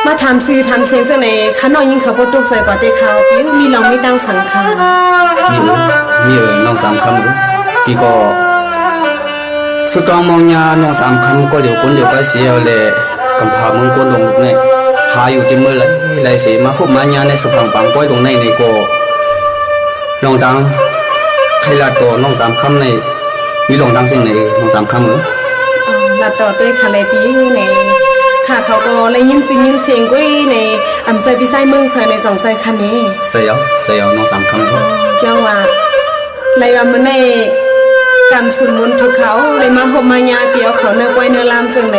มาทำซื้อทำเสียงเสน่ห์ข้าน้อยยิงเขาประตูใส่ปาเตเขาปิ้วมีเราไม่ตั้งสังขารมีน้องสามคำพี่ก็สุดกองมองยาน้องสามคำก็เหลียวก้นเหลียวก็เสียเลยกำพามึงก้นลงในหาอยู่ที่มือไรเสียมาพบมายาในสุพรรณปังก้อยลงในก็ลองดังใครลัดตัวน้องสามคำในมีลองดังเสียงในน้องสามคำลัดต่อด้วยคาเลปิ้วในค่ะเขาก็เลยยินเสียงกุ้ยในอำไซพี่ไซเมืองใส่ในสองไซคันนี้เสียวน้องสามคำเจ้าว่าเลยว่ามันในการสุนมุนทุกเขาเลยมาหบมายาเปียวเขาเนื้อไว้เนื้อลามซึ่งใน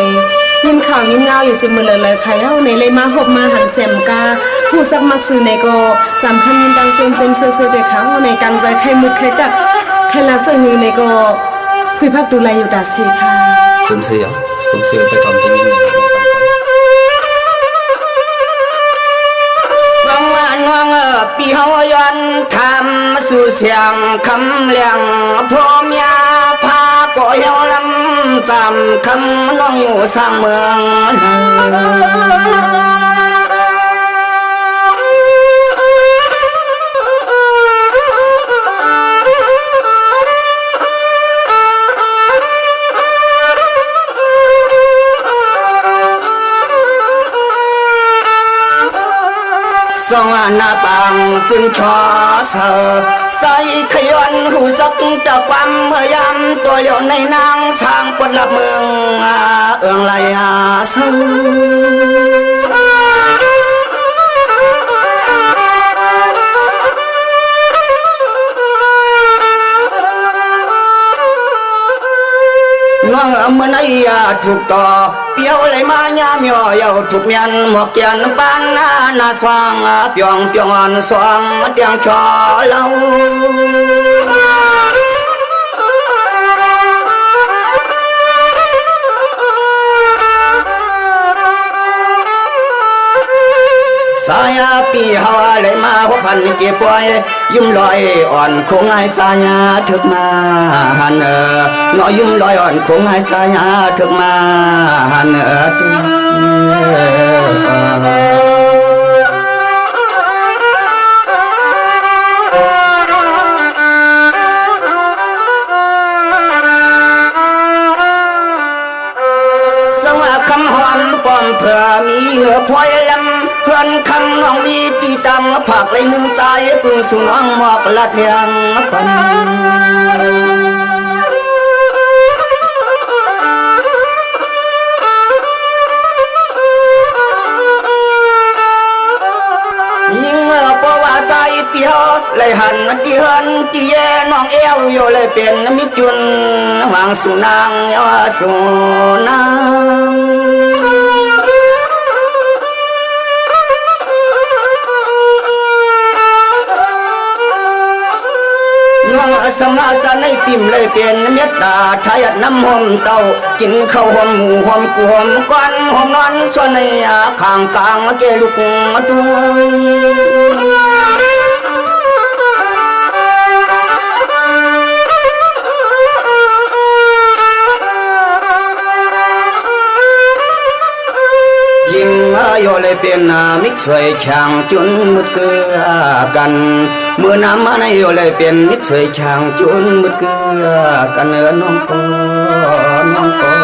ยินข่าวยินเงาอยู่สิมือเลยใครเอาในเลยมาหบมาหันเสียมกาผู้สักมักซื้อในก็สำคัญยินดังเซมเสื้อเด็กเขาในการใจใครมุดใครตักใครลาซึ่งในก็คุยพักดูแลอยู่ดาสีค่ะสมเสียไปตอนที่นี้ปีเฮาย้อนทำสู่เสียงคำเลี้ยงพ่อเมียพาก็เฮาลำจำคำน้องอยู่สร้างเมืองสองหน้าปังสุนทรเสอใส่ขย้อนหูจักตะความเมื่อยามตัวเหลียวในนางสร้างปดลับเมืองเอื้องไหลเสน้องเมื่อไหร่ถูกต่อเปียวเลยมายามย่อยาวถูกเมียนหมอกเกียนปานนาสว่างเปียงอ่อนสว่างเตียงชอเล่าสายปีเฮาเลยมาพบพันเก็บป่วยยิ้มลอยอ่อนคงให้สายถึกมาหันน้อยยิ้มลอยอ่อนคงให้สายถึกมาหันสว่าคำหอมป้อมเพื่อมีเหงื่อพลอยลำเพื่อนคำน้องมีตีตังผักเลยหนึ่งใจปึงสู่น้องหมอกลัดเลียงปันยิ่งเพราะว่าใจเปียวเลยหันที่เฮินที่แย่น้องเอวอยู่เลยเป็นมิจุนหวังสู่นางยาสู่นางสมาสในปิ่มเลยเป็นเมตตาทายน้ำหอมเต้ากินข้าวหอมหมูหอมกูหอมก้อนหอมนอนส่วนในข้างกลางเกลุกตัวยิ่งโยเลยเป็นมิกสวยแข่งจุนมุดเกือกันเมื่อน้ำมาในโยเลยเป็นมิกสวยแข่งจุนมุดเกือกันน้องก็น้องก็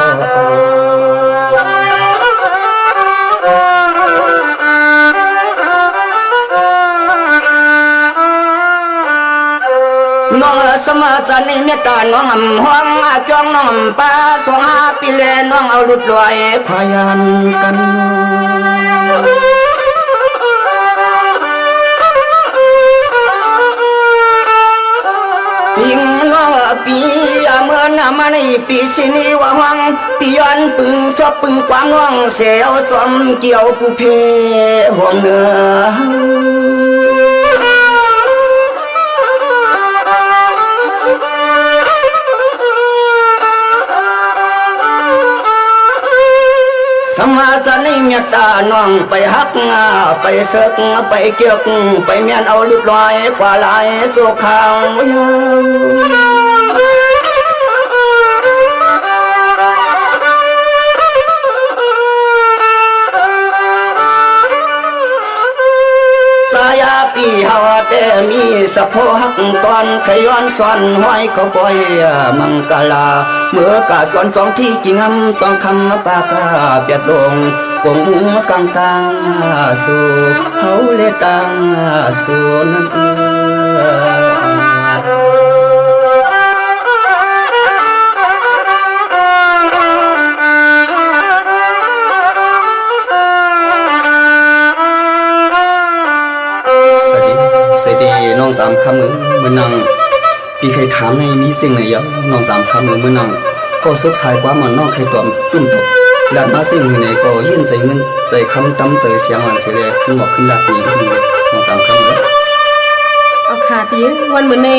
น้องสมาสันในเมตตาน้องห้องจ้องน้องป้าสองปีเลน้องเอาลุดลอยควายันกันยิ่งน้องปีเมื่อนามาในปีสินีว่าหวังปีย้อนปึงซบปึงกวางห้องเสียวสวมเกี่ยวผู้เพห่วงเนื้อสมาสันในเมตตาน้องไปฮักไปเสกไปเกี่ยวไปเมียนเอาลุดลอยกว่าลายโซขาว ปีเฮาแต่มีสะโพหักตอนขย้อนสวนห้อยเขาปล่อยมังกลาเมื่อกะสอนสองที่กิ่งงำสองคำปากาเปียดลงกงหัวกลางตางสู่เฮาเลตังสู่นั้นเสดีน้องสามคำมือนังปีเคยถามในมีสิ่งไหนยังน้องสามคำมือนังก็สุดสายกว่ามันน้องเคยตัวตุ้มตกหลัดมาสิ่งไหนก็ยินใจเงินใจคำตั้มใจเสียงหวานเสียเลยขึ้นบอกขึ้นหลัดนี้ขึ้นเลยน้องสามคำเลยเอาขาปีวันเหมือนใน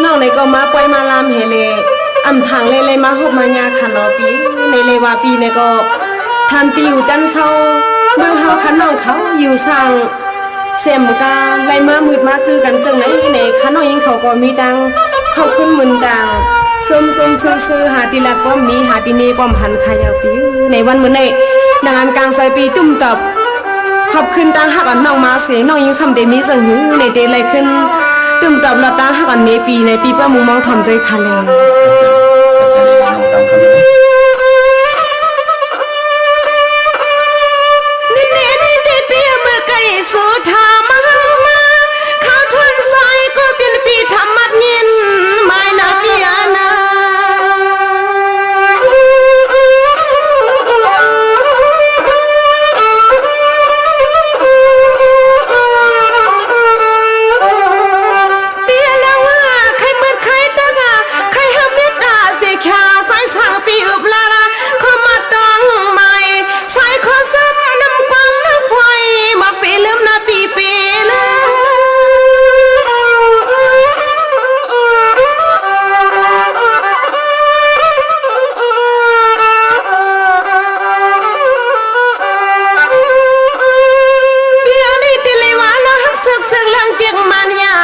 น้องในก็มาปล่อยมาลามเฮเลอำทางเลยมาหบมายาคันอปีในเลวาปีในก็ทานติวดันเศร้าเมืองเฮาคันน้องเขาอยู่สร้างเสียมกาไล่มามืดมาคือกันจังไหนในคันน้องยิงเขาก็มีดังเขาขึ้นมึนดังส้มซื้อหาติลัดป้อมมีหาตินีป้อมหันขายาวปีในวันเหมือนในนางานกลางใส่ปีตุ้มตบขอบขึ้นตังหักอันน้องมาเสียน้องยิงซ้ำเดมีสังหือในเดลัยขึ้นตุ้มตบรับตังหักอันเมปีในปีป้ามุงมองทำด้วยคาเลน้องสามคำสุธามาข้าทวนใส่ก็เป็นปีธรรมัดเงินไม่นาเปียนาเปียแล้วว่าใครเหมือนใครตั้งใครห้ามเมตตาเสียขาสายสั่งปีอุบลาขอมาต้องใหม่สายขอซ้ำน้ำความน้ำพวยมาปีลืมนาปีเลยเปียนี่ติเลวานะฮักสึกหลังเกียงมันยา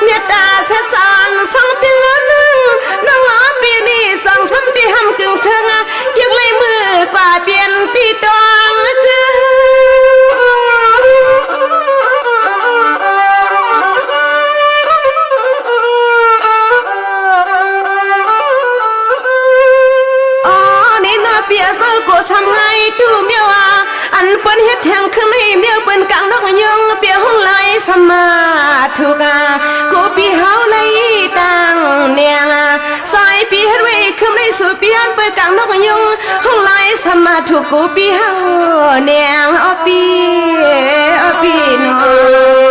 เมียตาเสสานสังปีละนึงน้องล้อปีนี่สังซ้ำที่ห้ำกึ่งเชิงเกียงเลยมือกว่าเปลี่ยนตีตองเจอเปียเศร้าก็ทำไงตู้เมียวอันเปิ้นเฮ็ดแทงข้างในเมียวเปิ้นกลางนกยังเปียห้องไหลสมาถูกกูปีเฮาไหลตังเนียงสายปีเฮ็ดไว้คือในสู่เปียนเปิ้นกลางนกยังห้องไหลสมาถูกกูปีเฮาเนียงอปีน้อง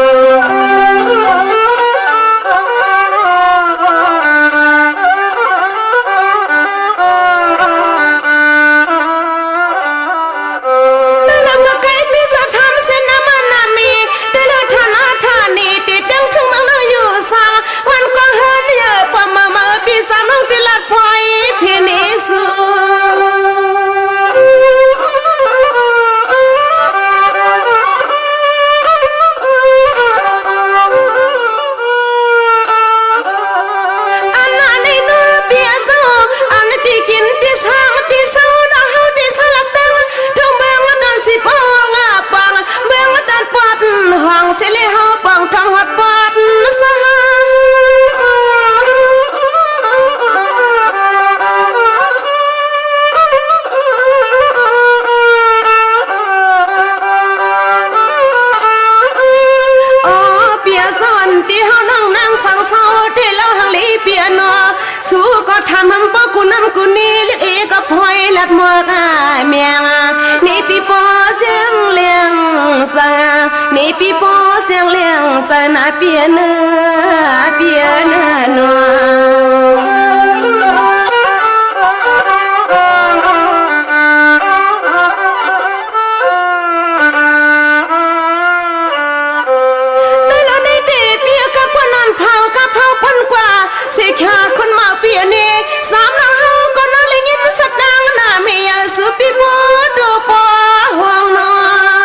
นี่ปีโป้เสียงเลี้ยงสนาเปียเนนแต่แล้วในเดเปียกับคนนั้นเผากับเผาพันกว่าเสียขาคนมาเปียเนสามนางเฮาก็น่าเลยยินสักดังหน้าเมียสุปีโป้ดูปอห้องนอน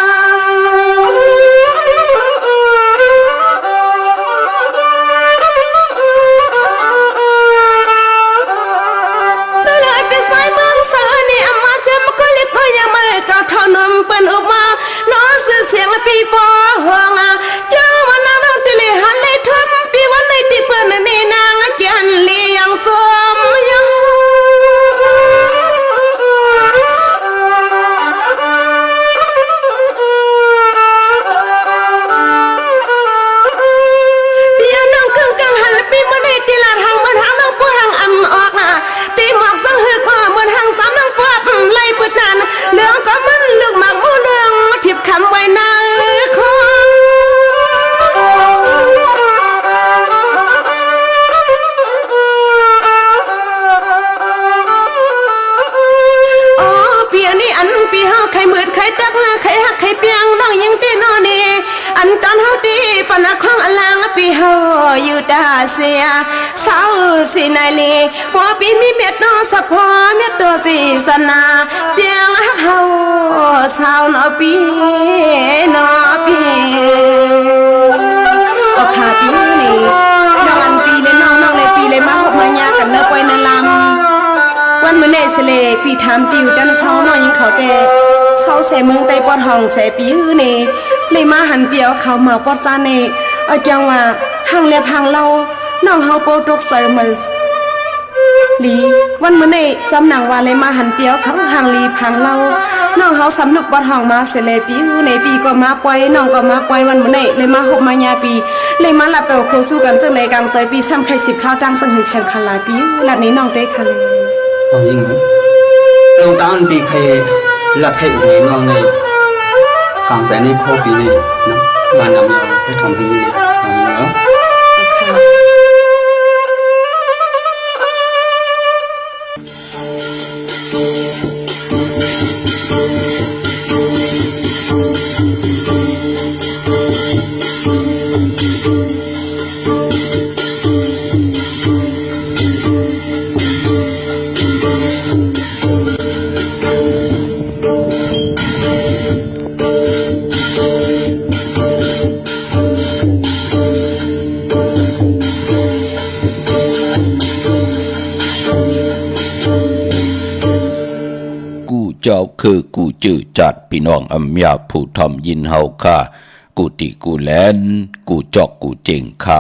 เสียสาวสินายลีหัวปีมีเม็ดนอสะพอเม็ดตัวสีสนาเปียงเฮาสาวนอปีนอปีโอคาปีนี่น้องอันปีเลยน้องเลยปีเลยมาหกมายากันเนปอยนลำวันมื้อในเสลปีถามติวจันเช้าน้อยยิงเขาแต่เช้าเสเมืองใต้ปอดห้องเสปีนี่เลยมาหันเปียวเขามาปอดจานนี่เอาจังว่าหังเล็บหังเล่าน้องเฮาโปตกเซอร์มัสลีวันมื้อนี้สำนังว่าเลยมาหันเปียวเขาหังลีพังเล่าน้องเฮาสำนึกบ่ห้องมาเสเลปีในปีก็มาปล่อยน้องก็มาปล่อยวันมื้อนี้เลยมาหกมายาปีเลยมาลับเตาโคสู้กันจังเลยกลางซอยปีซ้ำไข่10ข้าวตั้งสังหือแข่งคาลาปีลัดนี้น้องได้ค่ะเลยเอายิงไหมลงตามปีใครหลับให้อุ่นน้องในกลางแสนในพ่อปีนี้นะมานำเราไปทำที่นี่เอายิงเหรอเจ้าคือกูจื้อจัดพี่น้องอำยาผู้ทำยินเฮาค่ากูติกูแลนกูจอกกูเจ๋งข้า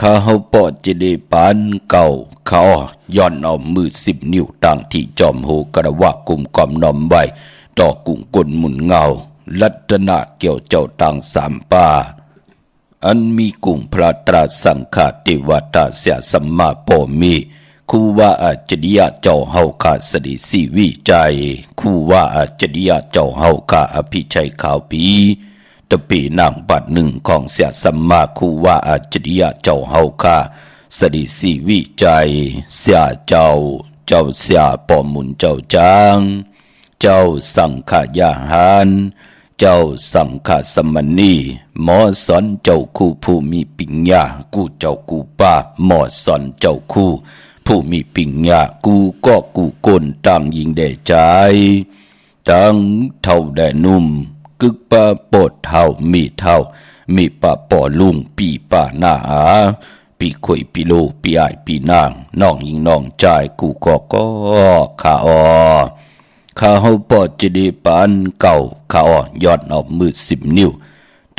ข้าเฮาปอดจะได้ปานเก่าเขาย้อนเอามือ10 นิ้วตั้งที่จอมโหกระวะกุมกอมน้อมไว้ต่อกุ่งกลหมุนเงาลัตนาเกี่ยวเจ้าตัง3ป่าอันมีกุ่งพระตราสังฆาเทวตาเสียสัมมาโพมีคูว่าอาจริยะเจ้าเฮาข้าสดิสีวิจัยคูว่าอาจริยะเจ้าเฮาข้าอภิชัยขาวปีตะปีนางบัดหนึ่งของเสียสัมมาคูว่าอาจริยะเจ้าเฮาข้าสดิสีวิจัยเสียเจ้าเสียปอมุนเจ้าจางเจ้าสังขยาหารเจ้าสังฆสมณีหมอสอนเจ้าคู่ผู้มีปัญญากูเจ้ากูป้าหมอสอนเจ้าคู่ผู้มีปิญญากูก็กูกลตามยิงได้ใจตั้งเท่าแดนุ่มกึกปะปดเท่ามีปะปอลุงปีป่าหน้าปีข่อยปีโลปีอ้ายปีนางน้องยิงน้องใจกูก็ข้าเฮาปอดจะได้ปานเก่าข้ายอดเอามือ10 นิ้ว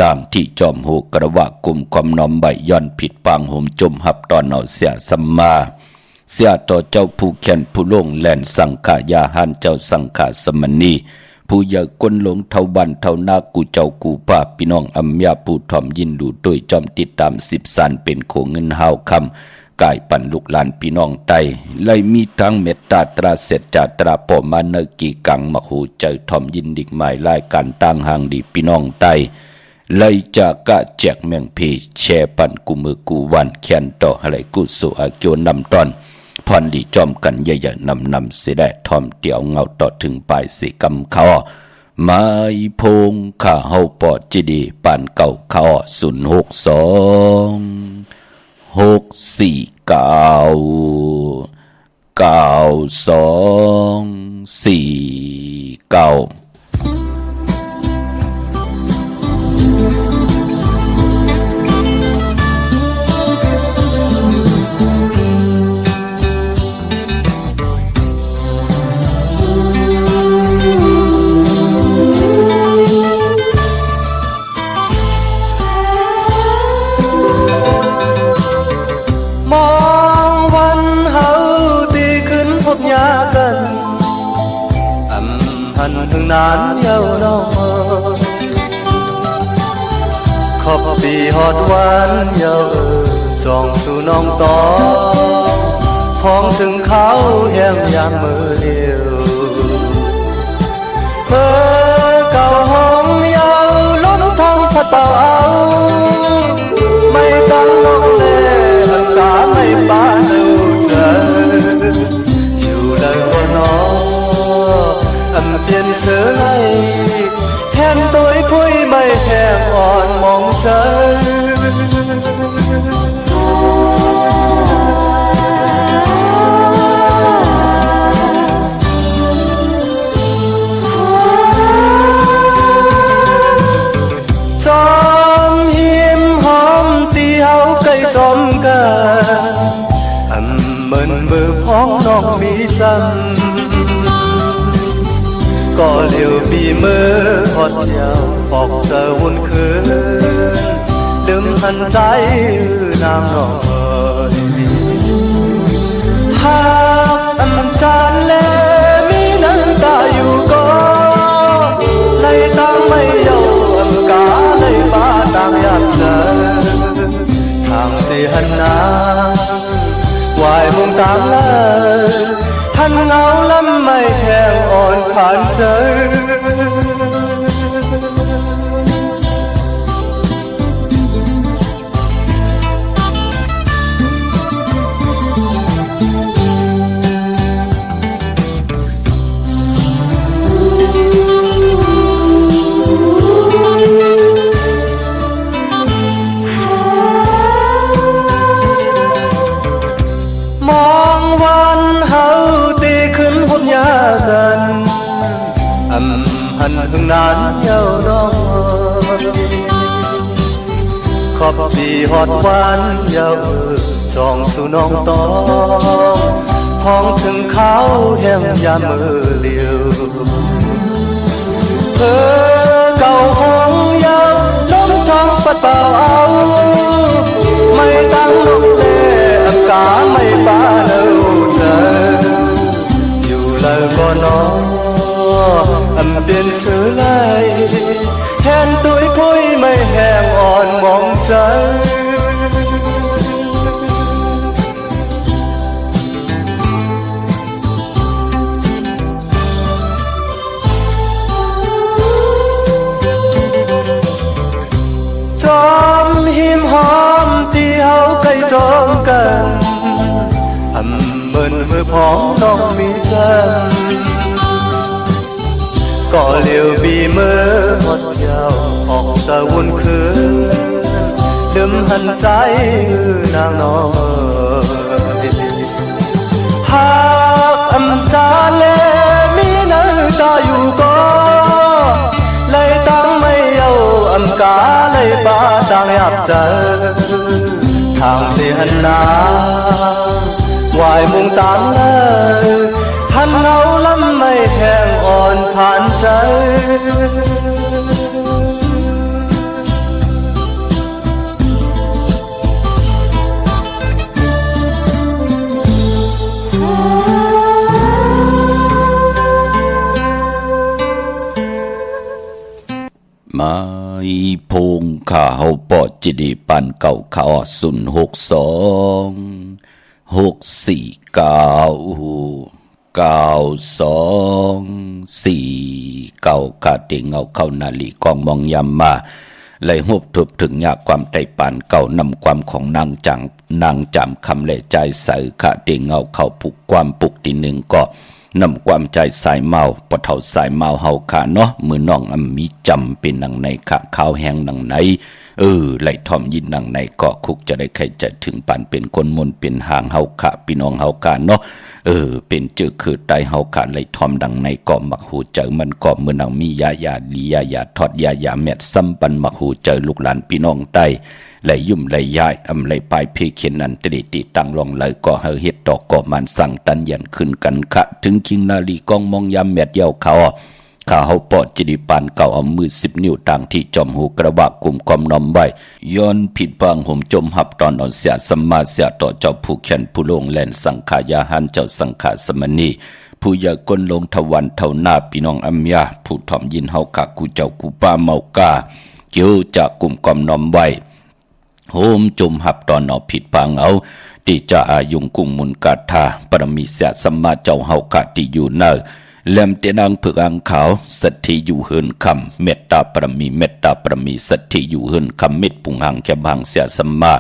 ตามที่จอมโหกระวะกุมความน้อมใบย้อนผิดปางห่มจมหับตอนเอาเสียสัมมาเสียต่อเจ้าผู้แขนผู้ลงแหลนสังขายาหันเจ้าสังขาสมณีผู้อยากก้นหลงเท่าบันเท่านากูเจ้ากูป้าพี่น้องอัมยาผู้ถ่อมยินดูโดยจอมติดตาม10 สันเป็นโขเงินหาวคำกายปั่นลูกหลานพี่น้องไตเลยมีทั้งเมตตาตราเสจจาตราปอมาเนกีกังมหูใจถ่อมยินดิกหมายรายการตั้งห่างดีพี่น้องไตเลยจากกะแจกแมงพีแช่ปันกูมือกูวันแค้นต่ออะไรกูสู่อาเกียวนำตอนพรดีจอมกันใหญ่ๆนำเสียได้ทอมเดี่ยวเงาต่อถึงปลายสีกำเขาไม้พงข้าเฮาปอดจีดีปานเก่าเขา062 649 9249นานเย้าน้องขอบปีฮอดวันเย้าจองสู่น้องต่อของถึงเขาแห้งยามมือเดียวเพื่อเก่าห้องเย้าล้นทางพัดเป่าไม่ตั้งน้องเล่หันตาไม่ปาเจ้าเจออยู่เลยบ่น้องอันเปลี่ยนเธอไล่แทนตัวคุยไม่แทงอ่อนมองเธอ พ้องน้องมีจำก็เลี้ยวปีมือหอดยาวออกเจอวุ่นคืนลืมหันใจนางน้อยหากอันจานเลมีน้ำตาอยู่ก็ในตาไม่เยาอันกาในบ้าต่างอยากเจอทางที่หันนาวายมุงตามเลยท่านเงาลำไม่แห้งอ่อนผ่านเจอหึงนานเย้าน้องขอบดีหอดหวานเย้าจองสู่น้องตองห้องถึงเขาแห่งยามมือเลียวเก่าห้องเย้าล้มทองปัดเป่าเอาไม่ตั้งลูกเล่อังกาไม่ป้าเล่าเธออยู่เลยก็น้องอันเป็นเสือไล่แทนตุยพุยไม่แห้งอ่อนมองใจจอมหิมหอมที่เฮาใกล้ตรงกันอันเหมือนมือพองน้องมีจันก็เลี้ยวบีมือหดยาวออกตะวุ่นคืนลืมหันใจนางน้อยหากอำจาเลมีน้ำตาอยู่ก็เลยตั้งไม่เยาอำกาเลยป้าต่างอยากเจอทางที่หันนาวายมุงตามเลยท่านเงาลำไม่แห้งอ่อนผ่านใจมาอีพงข้าเฮาปอจิดีปันเก่าข้า06264กะเต็งเอาเข้านาลีกองมองยำมาเลยหบทุบถึงยากความไต่ปานเก่านำความของนางจำคำเลยใจใส่กะเต็งเอาเข้าผูกความปุกทีหนึ่งก็นำความใจสายเมาปะเท่าสายเมาเฮาขาเนาะมือน้องมีจำเป็นหนังในขะข้าวแห้งหนังในไหลทอมยินหนังในเกาะคุกจะได้ใครจะถึงปานเป็นคนมนเป็นหางเฮาขะพี่น้องเฮาขาเนาะเป็นเจอคือไตเฮาขาไหลทอมดังในเกาะมักหูเจอมันเกาะมือหนังมียาลียาทอดยาแม็ดซ้ำปันมักหูเจอลูกหลานพี่น้องไตไหลยุ่มไหลย้ายไหลปลายเพเขียนนันติตั้งลองไหลก็เฮาเฮ็ดดอกก็มันสั่งตันยันขึ้นกันคะถึงคิงนาลีกองมองยามแม็ดเยาเขาข้าเฮาปอดจิดิปานเก่าเอามือ10 นิ้วต่างที่จอมหูกระบะกลุ่มกอมนอมไว้ย้อนผิดพังห่มจมหับตอนนอนเสียสมมาเสียต่อเจ้าผู้เขียนผู้ลงแลนสังขายาหันเจ้าสังขาสมณีผู้ยากลลงทวันเท่าหน้าพี่น้องอัมยาผู้ถ่อมยินเฮาขะกูเจ้ากูป้าเมากาเกี่ยวจากกลุ่มกอมนอมไว้โฮมจมหับตอนนอผิดพังเอาที่จะอายุงกุงมุนกาธาปรมีเสียสมมาเจ้าเฮาขะที่อยู่เนอแลมเตนังผึกอังขาวสัตถิอยู่เฮินคำเมตตาปรมีสัตถิอยู่เฮินคำเม็ดปุงหังแค่บางเสียสมมา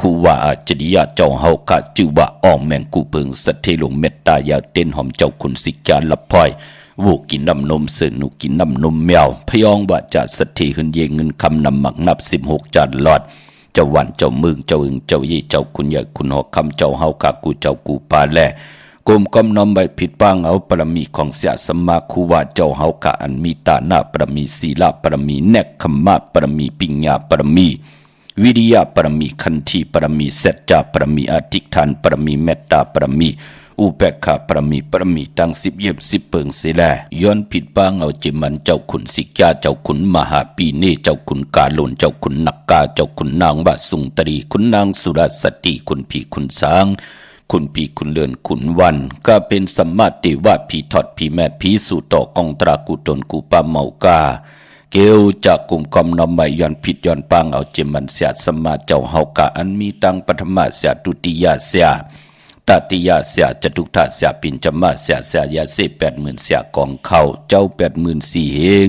คูว่าจริยาเจ้าเฮากะจือว่าอ่องแมงกูเพิงสัตถิลงเมตตายาเต้นหอมเจ้าคุณสิกาละพอยวูกินน้ำนมเสือนุกินน้ำนมแมวพยองว่าจะสัตถิหึนเยเงินคำนำหมักนับ16 จานหลอดเจ้าวันเจ้ามึงเจ้าอึงเจ้ายี่เจ้าคุณใหญ่คุณหอกคำเจ้าเฮากะกูเจ้ากูปาแลกลมกำนอมใบผิดปังเอาปรมีของเสียสมมาคูว่าเจ้าเฮากะอันมีตาหน้าปรมีศีลปรมีเนกขมะปรมีปิญญาปรมีวิริยะปรมีคันธีปรมีเสจจาปรมีอธิษฐานปรมีเมตตาปรมี อุเปกขาประมีตั้ง10 เย็บ10 เปิงเสียแลย้อนผิดปางเอาจิมันเจ้าขุนสิกาเจ้าขุนมหาปีเนเจ้าขุนกาลุนเจ้าขุนนักกาเจ้าขุนนางบาสุงตรีขุนนางสุรสติขุนพี่ขุนสางคุณพี่คุณเลือนคุณวันก็เป็นสัมมาติว่าพี่ทอดพี่แม่พี่สู่ต่อกองตรากุตนกูปาเมากาเกวจากกลุ่มกอมนอมใหม่ย้อนผิดย้อนปางเอาจิมันเสียสมาเจ้าเฮากะอันมีตังปฐมะเสียตุติยาเสียตติยาเสียจตุทัสเสียปิญจมะเสียเสียยาเส80,000เสียกองเข้าเจ้า84,000เฮง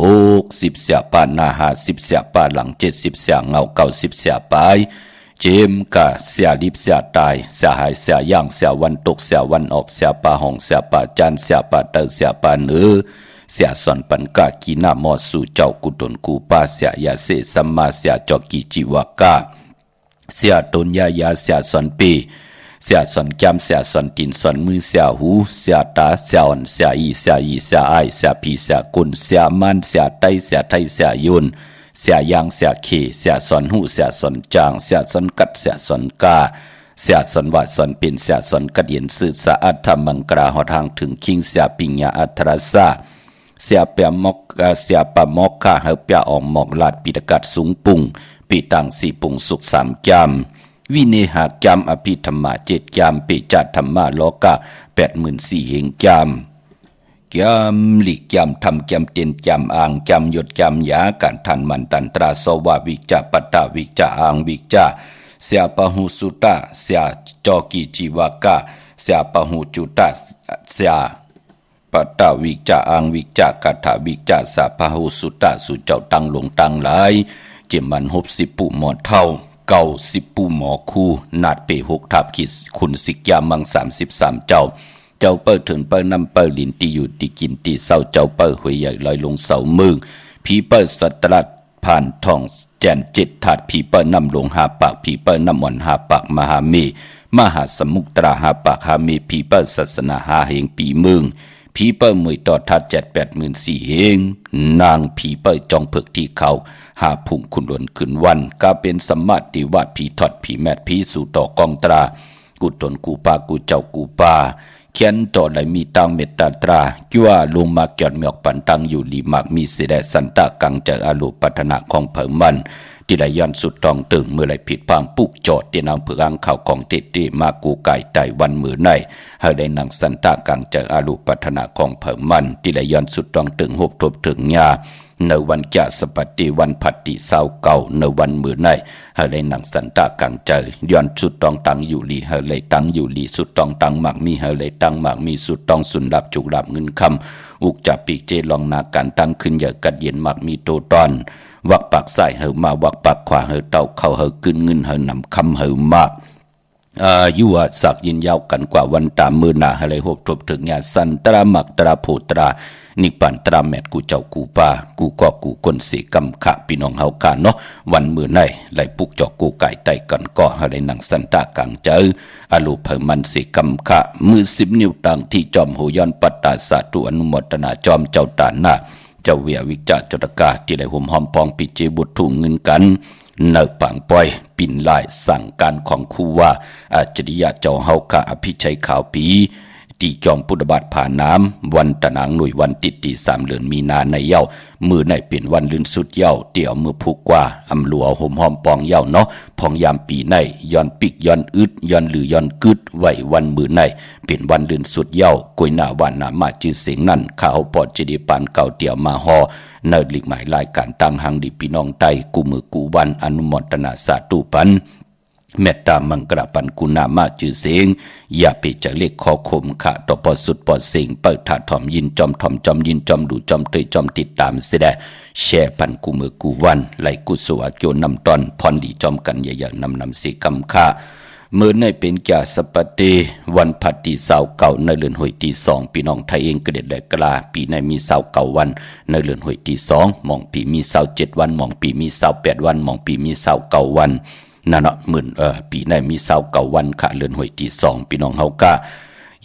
60เสียปานา50เสียปาหลัง70เสียเงา90เสียปายเจมกะเสียลิบเสียตายเสียหายเสียย่างเสียวันตกเสียวันออกเสียปาห้องเสียปาจันเสียปาเตอเสียปาเนือเสียสอนปันกากีนามอสู่เจ้ากุตนกูปาเสียยาเสสัมมาเสียจอกีจิวากาเสียตนยายาเสียสอนปีเสียสอนแก้มเสียสอนตีนสอนมือเสียหูเสียตาเสียอ่อนเสียอีเสียเสียไอเสียพีเสียกุนเสียมันเสียไตเสียไทยเสียยุนเสียยางเสียเขเสียสอนหูเสียสอนจางเสียสอนกัดเสียสอนกาเสียสอนวาสอนเป็นเสียสอนกัดเย็นสื่อสะอาดธรรมังกราหอทางถึงคิงเสียปิญญาอัตรสาเสียเปียมอกเสียปะมอกข้าเฮเปียออกหมอกลาดปิตกัดสูงปุ่งปีตัง4 ปุ่งสุข3 จามวิเนหาจามอภิธรรมะ7 จามปิจัตธรรมะโลกะ84,000 เหงจามจามหลีกจามทำจามเตียนจามอ่างจามหยดจามยาการทันมันตันตราสวาวิจาปตาวิจาอ่างวิจาเสียปะหูสุตาเสียจอกีจีวากาเสียปะหูจุตาเสียปตาวิจาอ่างวิจากาถาวิจาสาปะหูสุตาสุเจ้าตังหลงตังหลายเจมัน60 ปุหมอเท่า90 ปูหมอคู่นาดเป6 ทับขีดคุณสิกยามัง33 เจ้าเปิ้ลถึงเปิ้ลนำเปิ้ลลินตีอยู่ตีกินตีเศร้าเจ้าเปิ้ลหวยใหญ่ลอยลงเสามึงผีเปิ้ลสัตรัดผ่านทองแจน7 ถาดผีเปิ้ลนำลง5 ปากผีเปิ้ลนำอ่อน5 ปากมหาเมมหาสมุกตรา5 ปากหาเมผีเปิ้ลศาสนา5 เหงปีมึงผีเปิ้ลมวยต่อทัด84,000 เหงนางผีเปิ้ลจองเผือกที่เขาหาพุ่งคุณหลวนขึ้นวันก็เป็นสมมาติว่าผีทอดผีแมดผีสู่ต่อกองตรากุตนกูปากูเจ้ากูปาเขียนต่อเลยมีตังเมตตาตรากิว่าลงมาเกียรเมียกปันตังอยู่ลีมากมีเสดสันตะกังเจออาลุปัฒนาของเผิมันที่ได้ย้อนสุดตองตึงเมื่อไรผิดพังปุกจอดเตียนางเผืองข่าวของเตตีมากูไก่ไตวันมือในให้ได้นางสันตะกังเจออาลุปัฒนาของเผิมันที่ได้ย้อนสุดตองตึงหบทบถึงญาในวันแก่สปฏิวันพัตติเศร้าเก่าในวันมือในเฮเลยหนังสันตากังเจย้อนสุดตองตังอยู่ลีเฮเลยตังอยู่ลีสุดตองตังหมากมีเฮเลยตังหมากมีสุดตองสุนดับจุกดับเงินคำอุกจับปีกเจลองนาการตั้งขึ้นอย่ากัดเย็นหมากมีโตตอนวักปากใส่เฮมาวักปากขวาเฮเต้าเข้าเฮกึนเงินเฮนำคำเฮมากยุวสักยินยาวกันกว่าวันตามมือหนาเฮเลยหบทบถึงญาสันตราหมักตราโพตรานิปันตราแมดกูเจ้ากูปากูก็กูคนเสกำขะพี่น้องเฮากันเนาะวันมือในไหลปุกจอกกูไก่ไตกันก็เฮาได้นังสันตากังเจออลูเพิ่มันเสกำขะมือ10 นิ้วต่างที่จอมโหย้อนปัตตาสาตุอนุโมทนาจอมเจ้าตาหน้าเจ้าเวียวิจาจตกาที่ได้ห่มหอมปองปิเจบุตรถุงเงินกันเนกปังปอยปิ่นลายสั่งการของคู่ว่าอาจริยะเจ้าเฮากะอภิชัยขาวปีตีจอมพุทธบาทผ่าน้ำวันตะนางหน่วยวันติดตี3 เดือนมีนาในเย้ามือในเปลี่ยนวันลื่นสุดเย้าเตี่ยวมือผูกกว่าอำลัวห่มหอมปองเย้าเนาะพองยามปีในย้อนปิกย้อนอึดย้อนหรือย้อนกึดไว้วันมือในเปลี่ยนวันลื่นสุดเย้ากวยหน้าวันหนามาจื้อเสียงนั่นข้าวปอดจีดีปานเก่าเตี่ยวมาฮอเนิดหลีกหมายรายการตั้งหังดีพี่น้องไตกูมือกูวันอนุโมทนาสาธุปันเมตตามังกรปันกุณามาจือเสียงอย่าไปจะเล็กคอคมขะต่อปอสุดปอเสียงเปิดถาถอมยินจอมถอมจอมยินจอมดูจอมเตยจอมติดตามเสดแช่ปันกูมือกูวันไหลกุสวะเกียวนำตอนพรดีจอมกันอย่านำสีกำค่าเมื่อในเป็นแก่สปฏิวันพัดที่เก่าในเรือนหวยที่2พี่น้องไทยเองกระเด็ดแหลกกลาปีในมีเก่าวันในเรือนหวยที่2มองปีมี7 วันมองปีมี8 วันมองปีมีเก่าวันนั่นเนาะปีในมีเก่าวันค่ะเรือนหวยที่2พี่น้องเฮากะ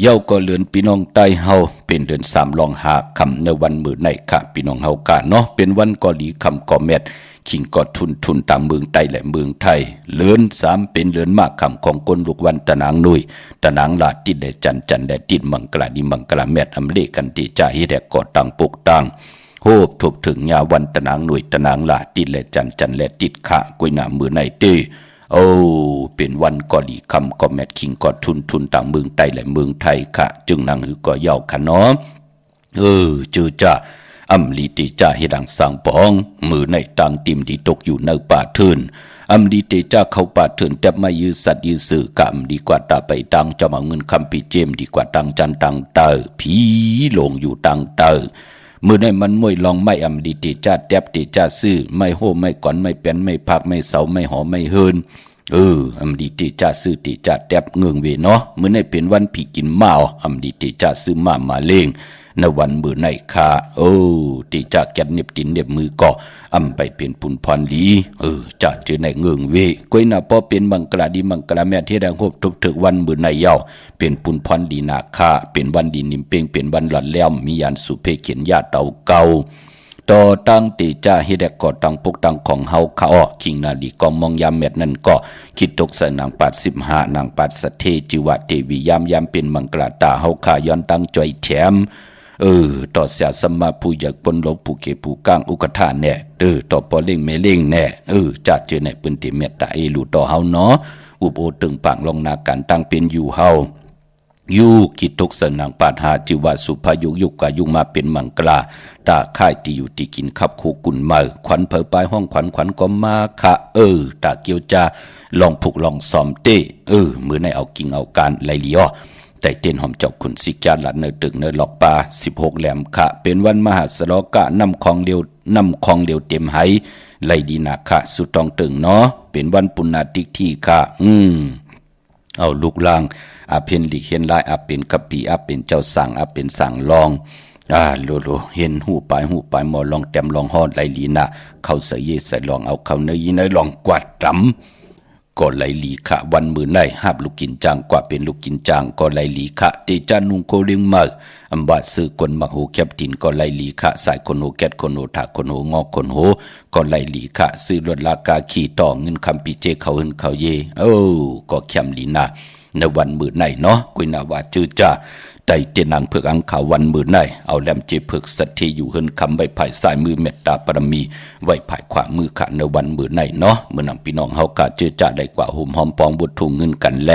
เย้าก็เลือนพี่น้องใต้เฮาเป็นเดือน3ลองหาคำในวันมื้อในค่ะพี่น้องเฮากะเนาะเป็นวันกอลีคำกอแมดขิงกอดทุนตามเมืองใต้และเมืองไทยเลือน3เป็นเลือนมากคำของกนลูกวันตะนางนุยตะนางลาติดและจันและติดมังกลาดิมังกลาแมดอำเลกันติจ่าฮิแดกกอตังปุกตังโฮบถูกถึงยาวันตะนางนุยตะนางลาติดและจันและติดขะกุยหน้ามื้อในเต้โอ้เป็นวันกอลีคำกอแมดขิงกอดทุนต่างเมืองใต้และเมืองไทยค่ะจึงนางหือก็เย้าค่ะเนาะจือจ้าอำลีติจ้าเฮดังสังปองมือในต่างติมที่ตกอยู่ในป่าเทินอำลีติจ้าเข้าป่าเทินแต่ไม่ยื้อสัตว์ยื้อสื่อกำดีกว่าตาไปตังจะมาเงินคำปีเจมดีกว่าตังจันตังเตอผีลงอยู่ตังเตอมือในมันมวยลองไม่อำลีติจ้าแทบติจ้าซื่อไม่โหไม่ก่อนไม่เป็นไม่พักไม่เสาไม่หอไม่เฮินอำดีติจ้าซื้อติจ้าแทบเงืองเวเนาะมื้อในเป็นวันผีกินมาอำดีติจ้าซื้อมาเลงในวันมื้อในค่ะติจ้าแกนเน็บตินเน็บมือก็อำไปเป็นปุนพรลีจ้าเจอในเงืองเวก้อยน่ะพอเป็นมังกลาดีมังกลาแม่ที่แดงโฮบทุกถึกวันมื้อในเย้าเป็นปุนพรดีนาค่ะเป็นวันดีนิมเป้งเป็นวันหลัดแล้วมียานสุเพเขียนญาเตาเก่าต่อตั้งติจ้าเฮดกอตังปุกตังของเฮาเขาคิงนาลีกองมองยามเม็ดนั่นก็คิดตกใส่นาง85นางปัดสะเทจิวะเทวียามเป็นมังกลาตาเฮาขาย้อนตั้งจ่อยแถมต่อเสียสมมาผู้อยากปนลบผู้เกผู้ก้างอุกทานแน่ต่อปอเล่งไม่เล่งแน่จัดเจอในปืนติเมตตาลูต่อเฮาเนาะอุบโอตึงปังลองนาการตั้งเป็นอยู่เฮายูกิทุกสนางปาหาจิวะสุภายุกายุมาเป็นมังกลาตาค่ายที่อยู่ที่กินขับคู่กุนมาขวัญเผยปลายห้องขวัญก็มาค่ะตาเกียวจาลองผูกลองซ้อมเต้มือในเอากิ่งเอาการไหลเลียวแต่เต้นหอมเจ้าขุนสิกาหลัดเนตึกเนหลอกปลา16แหลมค่ะเป็นวันมหาสลกะนำของเดียวเต็มไหไหลดีนาค่ะสุดตองตึงเนาะเป็นวันปุณณาติที่ค่ะเอาลูกล่างอาเป็นหลีกเห็นลายอาเป็นกะปีอาเป็นเจ้าสั่งอาเป็นสั่งลองโลเห็นหูปลายหมอลองแต้มลองฮอดไหลลีนะเขาใส่เยใส่ลองเอาเขาเนยลองกวาดตำก็ไหลลีขะวันมื้อในหาบลูกกินจางกว่าเป็นลูกกินจางก็ไหลลีขะเตจานุงโคเลียงมาอำบาซื้อคนมักโหแคบตินก็ไหลลีขะสายคนโหแกดคนโหถาคนโหงอกคนโหก็ไหลลีขะซื้อรถลากาขี่ต่อเงินคำปีเจเขาหึนเขาเยก็แคมลีนะในวันมื้อในเนาะกุยนาว่าจื้อจ้าได้เตนางเผือกอังขาววันมื้อในเอาแหลมเจเผือกสัตที่อยู่หึนคำไว้ภายซ้ายมือเมตตาปรมีไว้ภายขวามือขะในวันมื้อในเนาะมื้อนำพี่น้องเฮากะจื้อจ้าได้กว่าหุ่มหอมปองบุตรทุ่งเงินกันแล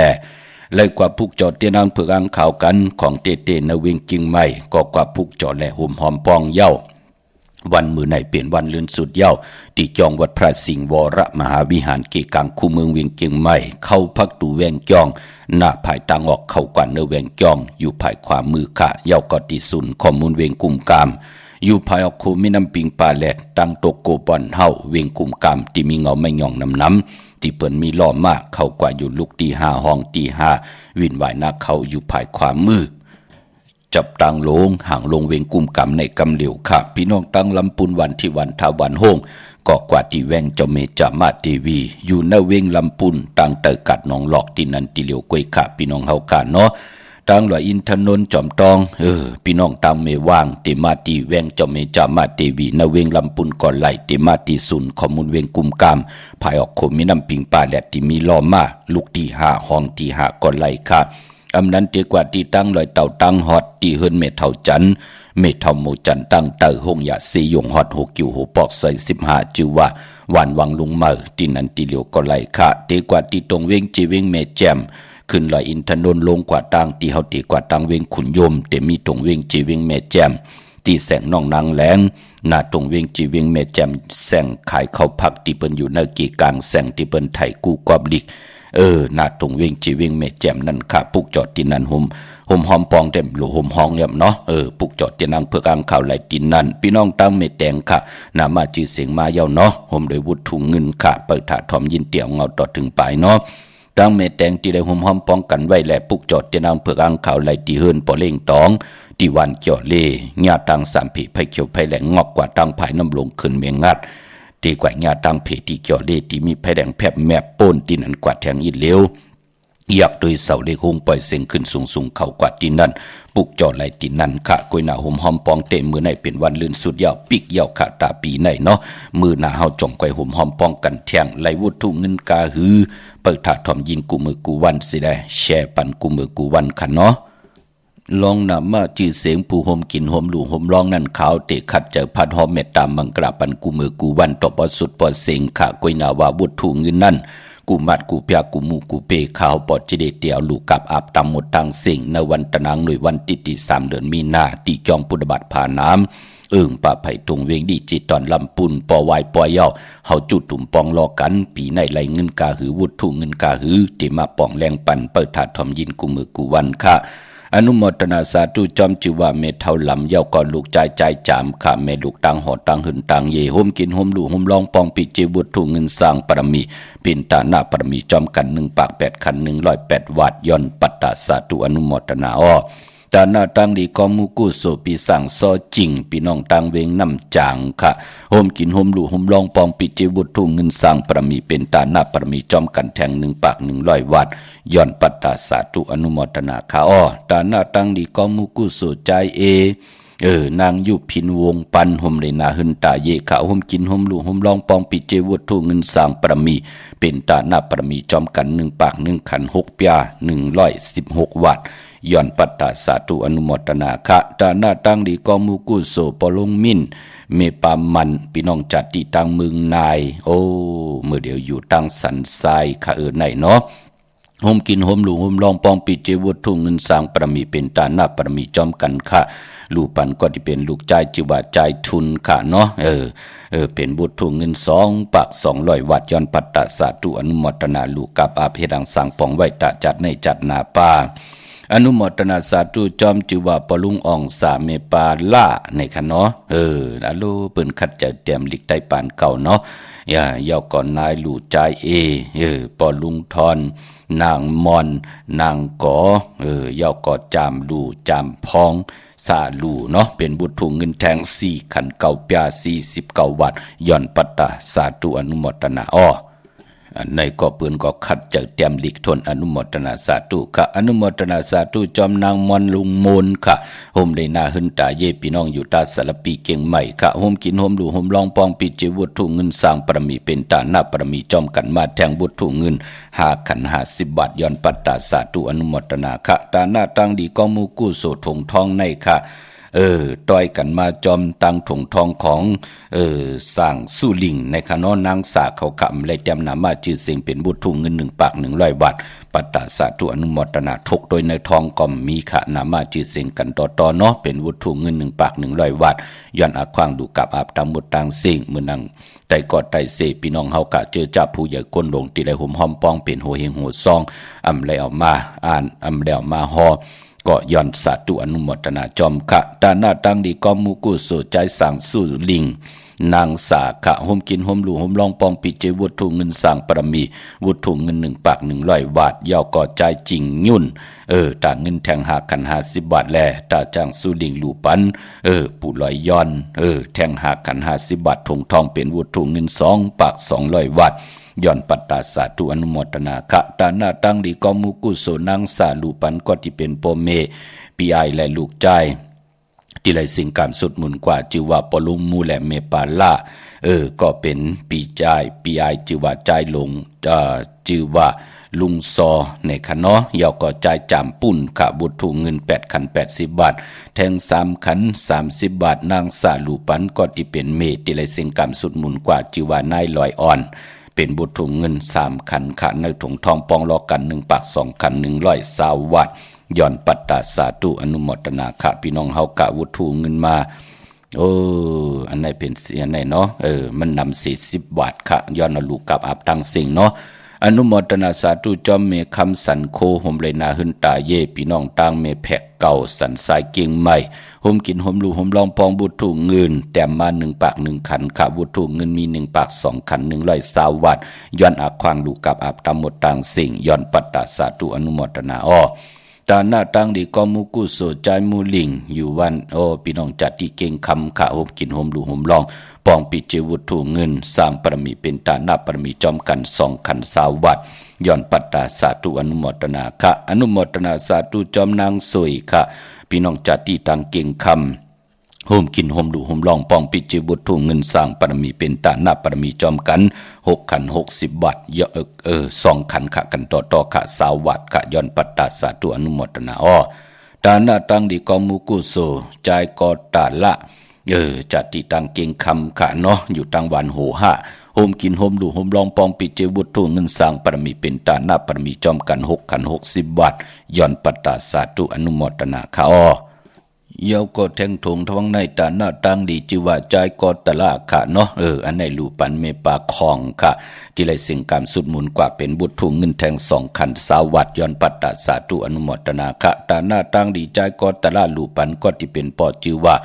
เลยกว่าพุกจอดเตนางเผือกอังขาวกันของเตในเวงกิ่งไม้ก็กว่าพุกจอดและหุ่มหอมปองเย้าวันมื้อในเปลี่ยนวันลื่นสุดเย้าที่จองวัดพระสิงห์วรมหาวิหารเกกังคู่เมืองเวียงเกียงใหม่เข้าพักตูแวงจองหน้าภายตางออกเข้ากว่าเนแวงจองอยู่ภายขวามือขะเย้าก็ติสุนข้อมูลเวียงกุมกามอยู่ภายออกคูมิน้ำปิงปลาแหลดตั้งโตโกบอนเฮาเวียงกุมกามที่มีเงาไม่หย่องน้ำที่เปิ้นมีล้อมากเข้ากว่าอยู่ลูกที่5ห้องที่5วินวายนาเข้าอยู่ภายขวามือจับตังลงห่างลงเวงกุมกำในกำเหลียวค่ะพี่น้องตังลำปุนวันที่วันทาวันโฮงก็กว่าที่แวงเจ้าเมจามาทีวีอยู่ในเวงลำปุนตังเตอกัดน้องหลอกที่นันติเหลียวกวยค่ะพี่น้องเฮาค่ะเนาะตังหลอยอินทนนท์จอมตองพี่น้องตังเมว่างเตมาตีแวงเจ้าเมจามาทีวีในเวงลำปุนก่อนไหลเตมาตีสุนข้อมูลเวงกุมกามภายออกโคมีน้ำปิงปลาแหลดที่มีล้อมาลูกที่5ห้องที่5ก่อนไหลค่ะอำนั้นเตียกว่าที่ตั้งลอยเต่าตั้งฮอดที่เฮินเมเท่าจันเมเท่าโมจันตั้งเตอหงยาซียงฮอด6กิวโหปอกใส่15จือว่าหวานวังลุงเมอที่นันติเหลียวก็ไหลค่ะเตียกว่าที่ตรงเวงจีเวงเมแจมขึ้นลอยอินทนนท์ลงกว่าตั้งที่เฮาตีกว่าตั้งเวงขุนยมแต่มีตรงเวงจีเวงเมแจมที่แสงน้องนางแหลงหน้าตรงเวงจีเวงเมแจมแสงขายข้าวผักที่เปิ้นอยู่ในกีกลางแสงที่เปิ้นไถกู้กอบลิกหน้าตรงเวงจีเวงเมแจมนั่นค่ะปุกจอดที่นั่นห่มหอมปองเต็มหรือห่มห้องเนี่ยเนาะปุกจอดที่นั่งเพื่อกางข่าวไหลที่นั่นพี่น้องตั้งเมแดงค่ะนามาจื้อเสียงมาเย้าเนาะห่มโดยวุฒิถุงเงินค่ะเปิดถาทอมยินเตี่ยวเงาต่อถึงปลายเนาะตั้งเมแดงที่ได้ห่มหอมปองกันไว้แลปุกจอดที่นั่งเพื่อกางข่าวไหลที่เฮิรนปอเล่งตองที่วันเกี่ยวเล่ญาตังสามผีไผเขียวไผแหลงงอกกว่าตั้งภายน้ำลงขึ้นเมียงงัดดีกว่าญาตังเพที่เกี่ยวเล่ที่มีไผแดงแผบแมบป้นที่นั่นกว่าแทงอีเหลว อยากโดยเสาเล็กหงปล่อยเสียงขึ้นสูงเขากว่าที่นั่นปลุกจอไหลที่นั่นค่ะกวยหน้าห่มหอมปองเตะมือในเป็นวันลื่นสุดยาวปิกยาวขาตาปีในเนาะมือหน้าเฮาจ่องกวยห่มหอมปองกันแทงไหลวุถุเงินกาหือเปิดถาทอมยินกูมือกูวันสิได้แชร์ปันกูมือกูวันค่ะเนาะลองนำมาจื่อเสียงผู้ห่มกินห่มหลู่ห่มร้องนั่นขาวเตะขัดเจอพัดหอมเมตตามังกราปันกูมือกูวันต่อปอสุดปอเสียงค่ะกวยหน้าว่าวุถุเงินนั่นกูมัดกูเปียกูมูกูเปขาวปอดจิเดเตียวลูกกับอาบตำหมดทางสิ่งในวันตะนางหน่วยวันที่3 เดือนมีนาที่จอมพุทธบัตรผ่าน้ำป่าไผ่ตุงเวงดีจิตตอนลำปุนปอวายปอยเย้าเฮาจุดตุ่มปองรอกันปีในไหลเงินกาหือวุถุเงินกาหือที่มาปองแรงปั่นเปิดถาดทอมยินกูมือกูวันค่ะอนุโมทนาสาธุจอมจิว่าเมเท่าลำเย้าก่อนลูกใจจามข้าเมลูกตังหอตังหึนตังเยห่มกินห่มลู่ห่มลองปองปิจิบุตรถุงเงินสร้างปรมีปินตาหน้าปรมีจอมกัน1 ปาก 8 คัน108 วัตย่อนปัตตาสาธุอนุโมทนาอ้อตาหน้าตังดีกอมูกุโสปีสั่งซอจริงพี่น้องตังเวงน้ำจางค่ะห่มกินห่มลู่ห่มลองปองปิจิบุตรถุงเงินสร้างปรมีเป็นตาหน้าปรมีจอมกันแทง1 ปาก 100 วัตย่อนปัตตาสาธุอนุโมทนาค่ะอ้อตาหน้าตังดีกอมูกุโสใจนางยุพินวงปันห่มเลยนาหึนตาเยขาวห่มกินห่มลู่ห่มลองปองปิเจวุถุเงินสร้างปรมีเป็นตาหน้าปรมีจอมกัน1 ปาก 1 ขัน6 ปยา116 วัตย่อนปัตตาสาธุอนุโมทนาค่ะตาหน้าตั้งดีกอมูกุโสปลงมินเมปามันพี่น้องจัดที่ตั้งเมืองนายเมื่อเดี๋ยวอยู่ตั้งสันทรายค่ะไหนเนาะห่มกินห่มหลู่ห่มลองปองปิเจวุถุเงินสร้างปรมีเป็นตาหน้าปรมีจอมกันค่ะลูกปันก็ที่เป็นลูกใจจิวาใจทุนค่ะเนาะเป็นบุตรถุงเงิน2 ปาก 200 วัตย้อนปัตตาสาธุอนุโมทนาลูกกับอาเพดังสังปองไว้ตะจัดในจัดนาป่าอนุโมทนาสาธุจอมจิวาปลุงอ่องสาเมปาล่าในค่ะเนาะอาลูเปิ้นคัดจะเตรียมลิกใต้ปานเก่าเนาะยาวก่อนนายลู่ใจปลุงทอนนางมอนนางกอยาวก่อจามลู่จามพองสาลูเนาะเป็นบุตรถุงเงินแทง4 ขันเก่าปยา49 วัตย่อนปัตตาสาธุอนุโมทนาอ้อในก็ปืนก็ขัดเจอเตรียมลิกทนอนุโมทนาสาธุค่ะอนุโมทนาสาธุจอมนางมอนลุงมูลค่ะห่มได้นาหึนตาเยพี่น้องอยู่ตาสารปีเก่งใหม่ค่ะห่มกินห่มดูห่มลองปองปิจิวุถุเงินสร้างปรมีเป็นตาหน้าปรมีจอมกันมาแทงบุถุเงิน5 ขัน50 บาทย้อนปัตตาสาธุอนุโมทนาค่ะตาหน้าตั้งดีกองมูกู้โสถงทองในค่ะต้อยกันมาจอมตังถงทองของสร้างสุลิงในคณะนางสาเขาคำและจำนามาจือเสียงเป็นบุตรถุงเงิน1 ปาก 100 บาทปัตตาสาธุอนุโมทนาทกโดยในทองก็มีขะนามาจือเสียงกันต่อเนาะเป็นบุตรถุงเงิน1 ปาก 100 บาทย้อนอาควางดูกับอาบตามหมดต่างเสียงมือนังแต่กอดไตเสพี่น้องเฮากะเจอจับผู้ใหญ่ก้นลงที่ได้ห่มหอมปองเป็นโหเฮงโหซองอำแล้วมาอ่านอำแล้วมาฮอก็ย้อนสาธุอนุโมทนาจอมขะตาหน้าตั้งดีกอมูกุโสใจสั่งสู่ลิงนางสาขะห่มกินห่มลู่ห่มลองปองปิเจวุถุเงินสร้างปรมีวุถุเงิน1 ปาก 100 บาทยาวก่อใจจริงยุ่นตาเงินแทง5 ขัน50 บาทแลตาจ้างสู่ลิงลู่ปันปู่ลอยย้อนแทง5 ขัน50 บาทถงทองเป็นวุถุเงิน2 ปาก 200 บาทย้อนปัตตาสาธุอนุโมทนาคะตาหน้าตั้งดีกอมูกุโสนางสาลูปันก็ที่เป็นโปเมปีไอและลูกใจที่ไรสิ่งการสุดหมุนกว่าจิว่าปลุงมูและเมปาล่าก็เป็นปีใจปีไอจิว่าใจลงจิว่าลุงซอในคะเนาะยาวก็ใจจามปุ่นขะบุตรถุงเงิน8 ขัน 80 บาทแทง3 ขัน30 บาทนางสาลูปันก็ที่เป็นเมที่ไรสิ่งการสุดหมุนกว่าจิว่านายลอยอ่อนเป็นบุตรถุงเงิน3 ขันค่ะในถุงทองปองรอกัน1 ปาก 2 ขัน120 วัตย้อนปัตตาสาธุอนุโมทนาค่ะพี่น้องเฮากะวุถุเงินมาอันไหนเป็นเสียไหนเนาะมันนำ40 บาทค่ะย้อนลูกกับอาบตั้งสิ่งเนาะอนุโมทนาสาธุจอมเมคำสันโคห่มเลยนาหึนตาเยพี่น้องต่างเมแพกเก่าสันสายเก่งใหม่ห่มกินห่มลู่ห่มลองปองบุตรถุงเงินแต้มมา1 ปาก 1 ขันค่ะบุตรถุงเงินมี1 ปาก 2 ขัน120 วัตย้อนอาควางลูกกับอาบตามหมดต่างสิ่งย้อนปัตตาสาธุอนุโมทนาอ้อ ตาหน้าตังดีกอมูกุโสใจมูลิงอยู่วันโอพี่น้องจัดที่เก่งคำขาหบกินหมหลูหมลองปองปิเจวุถุเงินสร้างปรมีเป็นตาหน้าปรมีจอมกัน2 ขันสาวัดย้อนปัตตาสาธุอนุโมทนาค่ะอนุโมทนาสาธุจอมนางสวยค่ะพี่น้องจัดที่ตังเก่งคำโฮมกินโฮมดูโฮมลองปองปิจิบุตรทุ่งเงินสร้างปรมีเป็นตาหน้าปรมีจอมกัน6 ขัน60 บาทเยอะ2 ขันขะกันต่อขะสาวัดขะย้อนปัตตาสาธุอนุโมทนาอ้อตาหน้าตังดีกอมูกุโสใจกอตาละจัดที่ตังเก่งคำขะเนาะอยู่ตังวันโหหะโฮมกินโฮมดูโฮมลองปองปิเจบุตรทุ่งเงินสร้างปรมีเป็นตาหน้าปรมีจอมกัน6 ขัน60 บาทย้อนปัตตาสาธุอนุโมทนาค่ะอ้อเยาก็แทงถงทวังในตาหน้าตังดีจิว่าใจกอตะละค่ะเนาะอันในลูปันเมปาคองค่ะที่ไรสิ่งการสุดหมุนกว่าเป็นบุตรถุงเงินแทง2 ขันสาวัดย้อนปัตตาสาธุอนุโมทนาค่ะตาหน้าตังดีใจกอตะละลูปันก็ที่เป็นปอจิว่า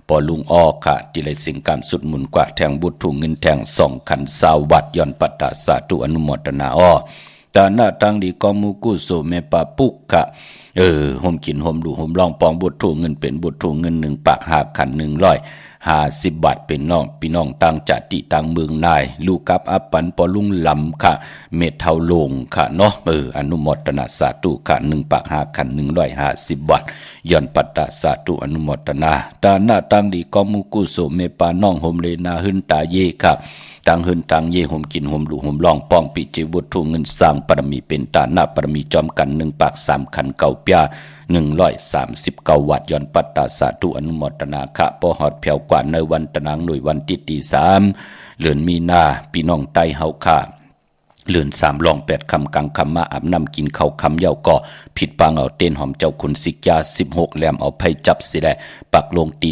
ปอลุงออค่ะที่ไรสิ่งการสุดหมุนกว่าแทงบุตรถุงเงินแทง2 ขันสาวัดย้อนปัตตาสาธุอนุโมทนาอ้อตาหน้าตังดีกอมูกุโสเมปาปุกค่ะโฮมกินโฮมดูโฮมลองปองบุตรถุงเงินเป็นบุตรถุงเงิน1 ปาก5 ขัน150 บาทเป็นน้องพี่น้องตังจัดติตังเมืองนายลูกกับอัปปันปอลุงลำค่ะเมทเท่าลงค่ะเนาะอนุโมทนาสาธุค่ะ1 ปาก5 ขัน150 บาทย้อนปัตตาสาธุอนุโมทนาตาหน้าตังดีกอมูกุโสเมปาน้องโฮมเลนาหึนตาเยค่ะตังหึนตังเยหมกินหมดูหมลองปองปิจิบุตรถุงเงินสร้างปรมีเป็นตาหน้าปรมีจอมกัน1 ปาก3 ขันเก่าเปีย139 วัดย้อนปัตตาสาธุอนุโมทนาค่ะปอหอดเพียวกว่าในวันตะนางหน่วยวันที่3เดือนมีนาพี่น้องไต้เฮาค่ะเลื่อน3 ลอง 8 คำกังคำมาอาบน้ำกินข้าวคำเย้าก่อผิดปังเอาเต้นหอมเจ้าคุณสิกยา16 แหลมเอาไผ่จับสิได้ปักลงตี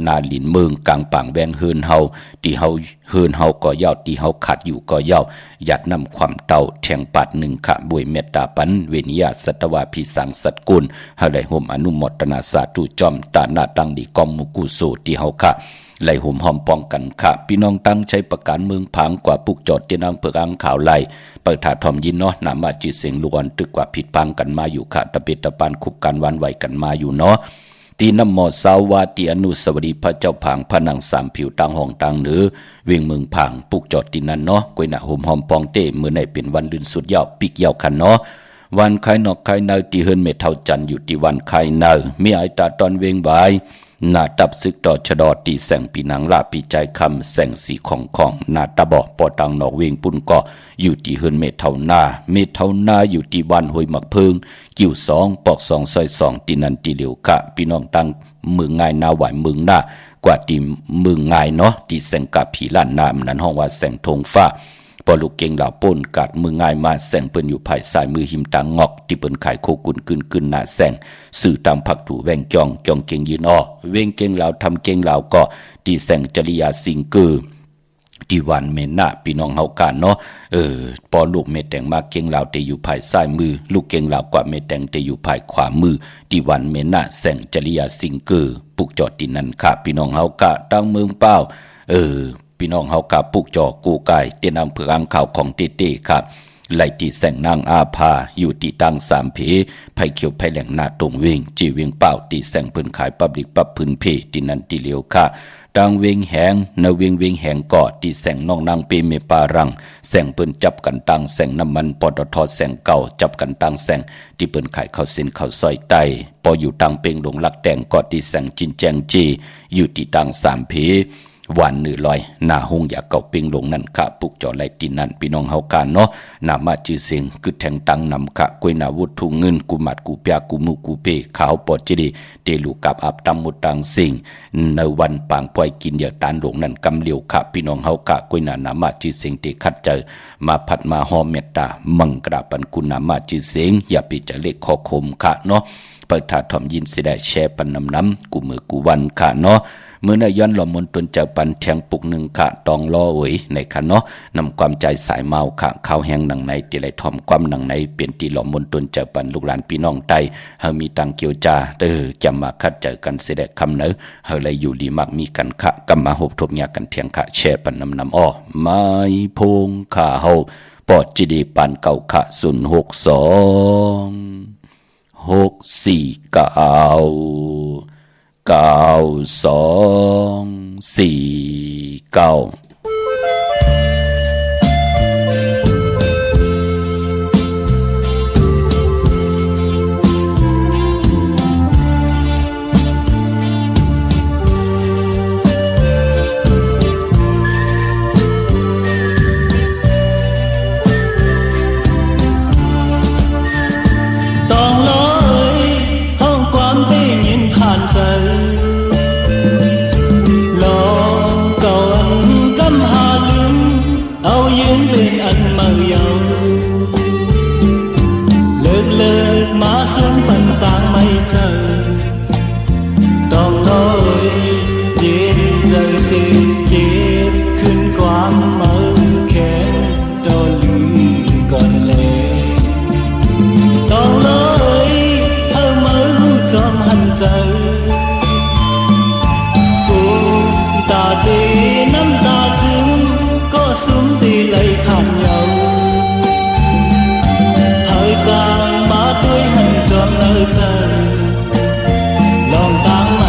นาลินเมืองกลางป่างแวงเฮือนเฮาตีเฮาเฮือนเฮาก็เย้าตีเฮาขัดอยู่ก็เย้าหยัดนำความเต่าแทงปัด1 ขะบวยเมตตาปันเวนิยาสัตวาพิสังสัตกุลเฮาได้โฮมอนุโมทนาสาธุจอมตาหน้าตังดีกอมมุกุโสตีเฮาค่ะไล่หุ่มหอมป้องกันค่ะพี่น้องตั้งใช้ประการเมืองผางกว่าปุกจอดเตียนังเพื่ออังข่าวไล่เปิดถาทอมยินเนาะนามาจีเสียงล้วนตึกกว่าผิดพังกันมาอยู่ค่ะตะเปิดตะปานคุบกันวันไหวกันมาอยู่เนาะตีน้ำหมอสาวาตีอนุสวรีพระเจ้าผางพระนาง3 ผิวตังห้องตังเหนือเวียงเมืองผางปุกจอดตีนั้นเนาะกวยหน้าหุ่มหอมปองเต้เมื่อในเป็นวันลื่นสุดยาวปิกยาวคันเนาะวันไข่นอกไข่เนยตีเฮินเมเท่าจันอยู่ที่วันไข่เนยมีไอตาตอนเวียงบายนาตับซึกต่อชะดอตีแสงปีนังลาปีใจคำแสงสีของนาตาบอปอตังนอกเวงปุ่นก็อยู่ที่เฮินเมเท่านาอยู่ที่วันห้วยหมักเพิงกิ่ว2 ปอก2 ซอย2ตีนันตีเหลียวกะพี่น้องตั้งเมืองง่ายนาหวายเมืองหน้ากว่าตีเมืองง่ายเนาะที่แสงกับผีล้านน้ำนั้นห้องว่าแสงธงฟ้าพอลูกเก่งเหล่าป่นกัดมือง่ายมาแสงเปิ้นอยู่ภายซ้ายมือหิมตังงอกที่เปิ้นขายโคกุนกึนหน้าแสงสื่อตามผักถูแวงจองเก่งยืนอ้อเวงเก่งเหล่าทำเก่งเหล่าก็ที่แสงจริยาสิงกือที่วันเมน่าพี่น้องเฮากันเนาะพอลูกเมแตงมาเก่งเหล่าแต่อยู่ภายซ้ายมือลูกเก่งเหล่ากว่าเมแตงแต่อยู่ภายขวามือที่วันเมน่าแสงจริยาสิงกือปุกจอดที่นั่นค่ะพี่น้องเฮากะตั้งเมืองเป้าพี่น้องเฮากะปุกจอกูกายเตียนอำเภออังข่าวของเต้ๆครับไล่ที่แสงนางอาภาอยู่ที่ตั้ง3 ผีไผ่เขียวไผ่แหลงนาตรงเวงจีเวงเป้าที่แสงเพิ่นขายปับลิกปับพื้นเพที่นั่นที่เหลียวค่ะดังเวงแหงนเวงแหงก่อที่แสงน้องนางเปเมปารังแสงเปิ้นจับกันตั้งแสงน้ำมันปตทแสงเก่าจับกันตั้งแสงที่เปิ้นขายข้าวเส้นข้าวซอยไตพออยู่ตั้งเป่งหลงลักแดงก่อที่แสงจินแจงจีอยู่ที่ตั้ง3 ผีวันนือลอยหน้าหงอยากเก่าปิงลงนั่นค่ะปุกจอไลตินั่นพี่น้องเฮากันเนาะนามาจื้อเสียงคือแทงตังนำค่ะกวยนาวุถุเงินกุมัดกูเปียกูมุกูเปขาวปอดจิดีเตลูกับอับตำมุตังสิงในวันปางปล่อยกินเดียวตานหลงนั่นกำเหลียวค่ะพี่น้องเฮากะกวยนามาจื้อเสียงเตคัดเจอมาผัดมาหอมเมตตามังกราปันกุนามาจื้อเสียงอย่าไปจะเล็กคอคมค่ะเนาะเปิดถาถอมยินสิได้แชร์ปันน้ำกูมือกูวันค่ะเนาะเมื่อนายย้อนหล่อมนตนเจ้าปันแทงปุก1ค่ะตองล้อเอ๋ยในค่ะเนาะนำความใจสายเมาค่ะข้าวแห้งหนังในตีไหลทอมความหนังในเปลี่ยนตีหล่อมนตนเจ้าปันลูกหลานพี่น้องไตเฮามีตังเกียวจาจะมาคัดเจอกันเสด็จคำเนอเฮาเลยอยู่ดีมักมีกันค่ะกำมาหบทบยากันเถียงค่ะแช่ปันน้ำอ้อไม้พงข่าเฮาปอดจีดีปันเก่าค่ะ062當來香港的遠限制，浪舊銀金下戀，偶遠變銀幕有，略馬相分但咪就，當來現在是結圈關某劇多戀幹你。當來後冇裝恨走，半打地น้ำตาซึมก็สุมตีไหลผ่านเยาเธอจางมาด้วยหันจอมเลิเจอลองตางไหม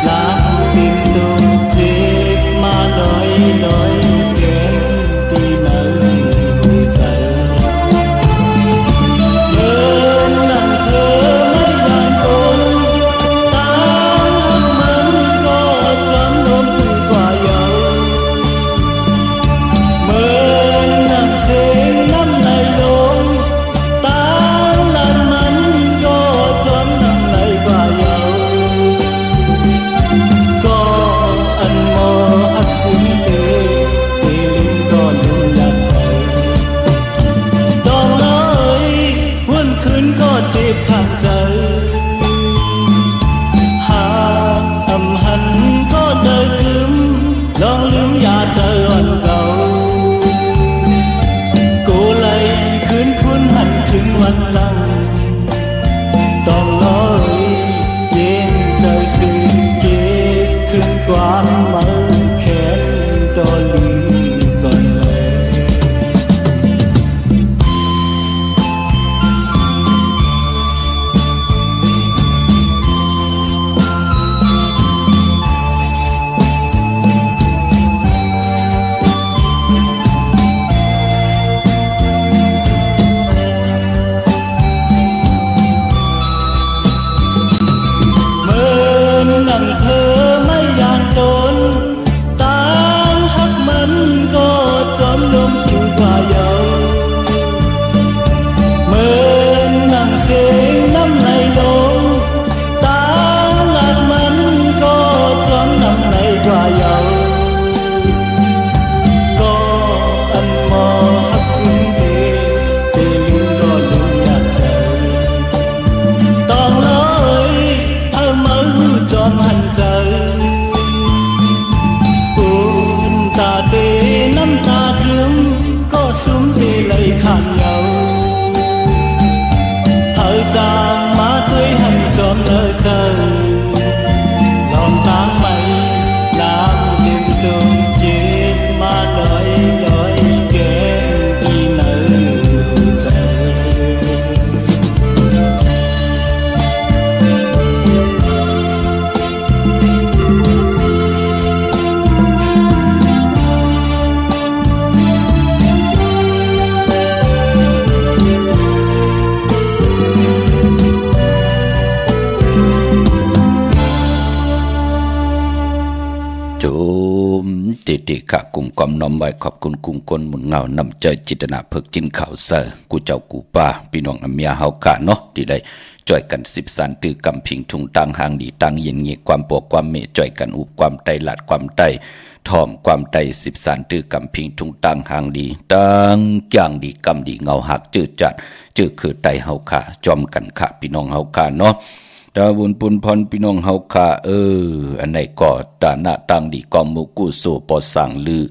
ลางติมตุมเจ็บมาลอยเก็บตีเนื้อหัวใจติขะกุงกอมน้อมไว้ขอบคุณกุงกลหมุนเงานำใจจิตนาเพิกจินข่าวเซอร์กูเจ้ากูป้าพี่น้องอเมียเฮากะเนาะที่ได้จ่อยกัน10สันตือกำพิงทุงตังหางดีตังเย็นเงียความปวกความเมจ่อยกันอุบความไตหลัดความไตทอมความไต10สันตือกำพิงทุงตังหางดีตังย่างดีกำดีเงาหักจืดจัดจืดคือไตเฮาค่ะจอมกันค่ะพี่น้องเฮาค่ะเนาะดาวุนปุนพรพี่น้องเฮาค่ะอันไหนก็ตาหน้าตังดีกอมมุกุโสปอสั่งลือ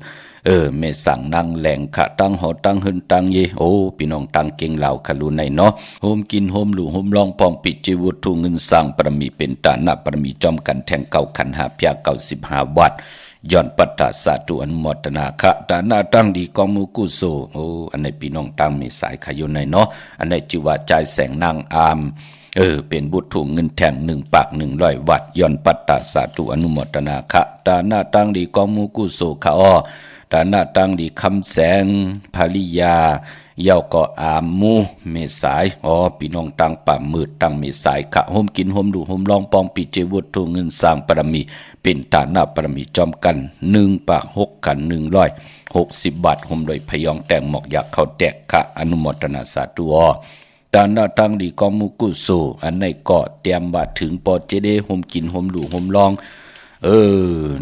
เมสั่งนั่งแหลงค่ะตั้งหอตั้งหึนตั้งเยโอ้พี่น้องตั้งเก่งเหล่าคารุในเนาะโฮมกินโฮมหลู่โฮมลองปองปิดจีวุฒุเงินสร้างปรมีเป็นตาหน้าปรมีจอมกันแทงเก่าขันหาพยา95วัดย้อนปัตตาสาธุอันมตนาคะตาหน้าตั้งดีกอมมุกุโสโอ้อันไหนพี่น้องตั้งเมสายขยุในเนาะอันไหนจิว่าใจแสงนางอาม เป็นบุตรถูกเงินแท่ง1 ปาก 100 วัตต์ย้อนปัตตาสาธุอนุโมทนาคะตาหน้าตั้งดีกองมูกุโสคะอ้อตาหน้าตั้งดีคำแสงภริยาเย้าก็อามูเมสายพี่น้องตั้งป่ามืดตั้งเมสายคะโฮมกินโฮมดูโฮมลองปองปีเจวุฒถูกเงินสร้างปรมีเป็นตาหน้าปรมีจอมกัน1 ปาก 6 กัน 160 บาทโฮมโดยพยองแต่งหมอกอยากเข้าแตกคะอนุโมทนาสาธุตาหน้าตั้งดีกองมุกุโสอันในก็เตรียมบาถึงปอเจเดโฮมกินโฮมดูโฮมลองเ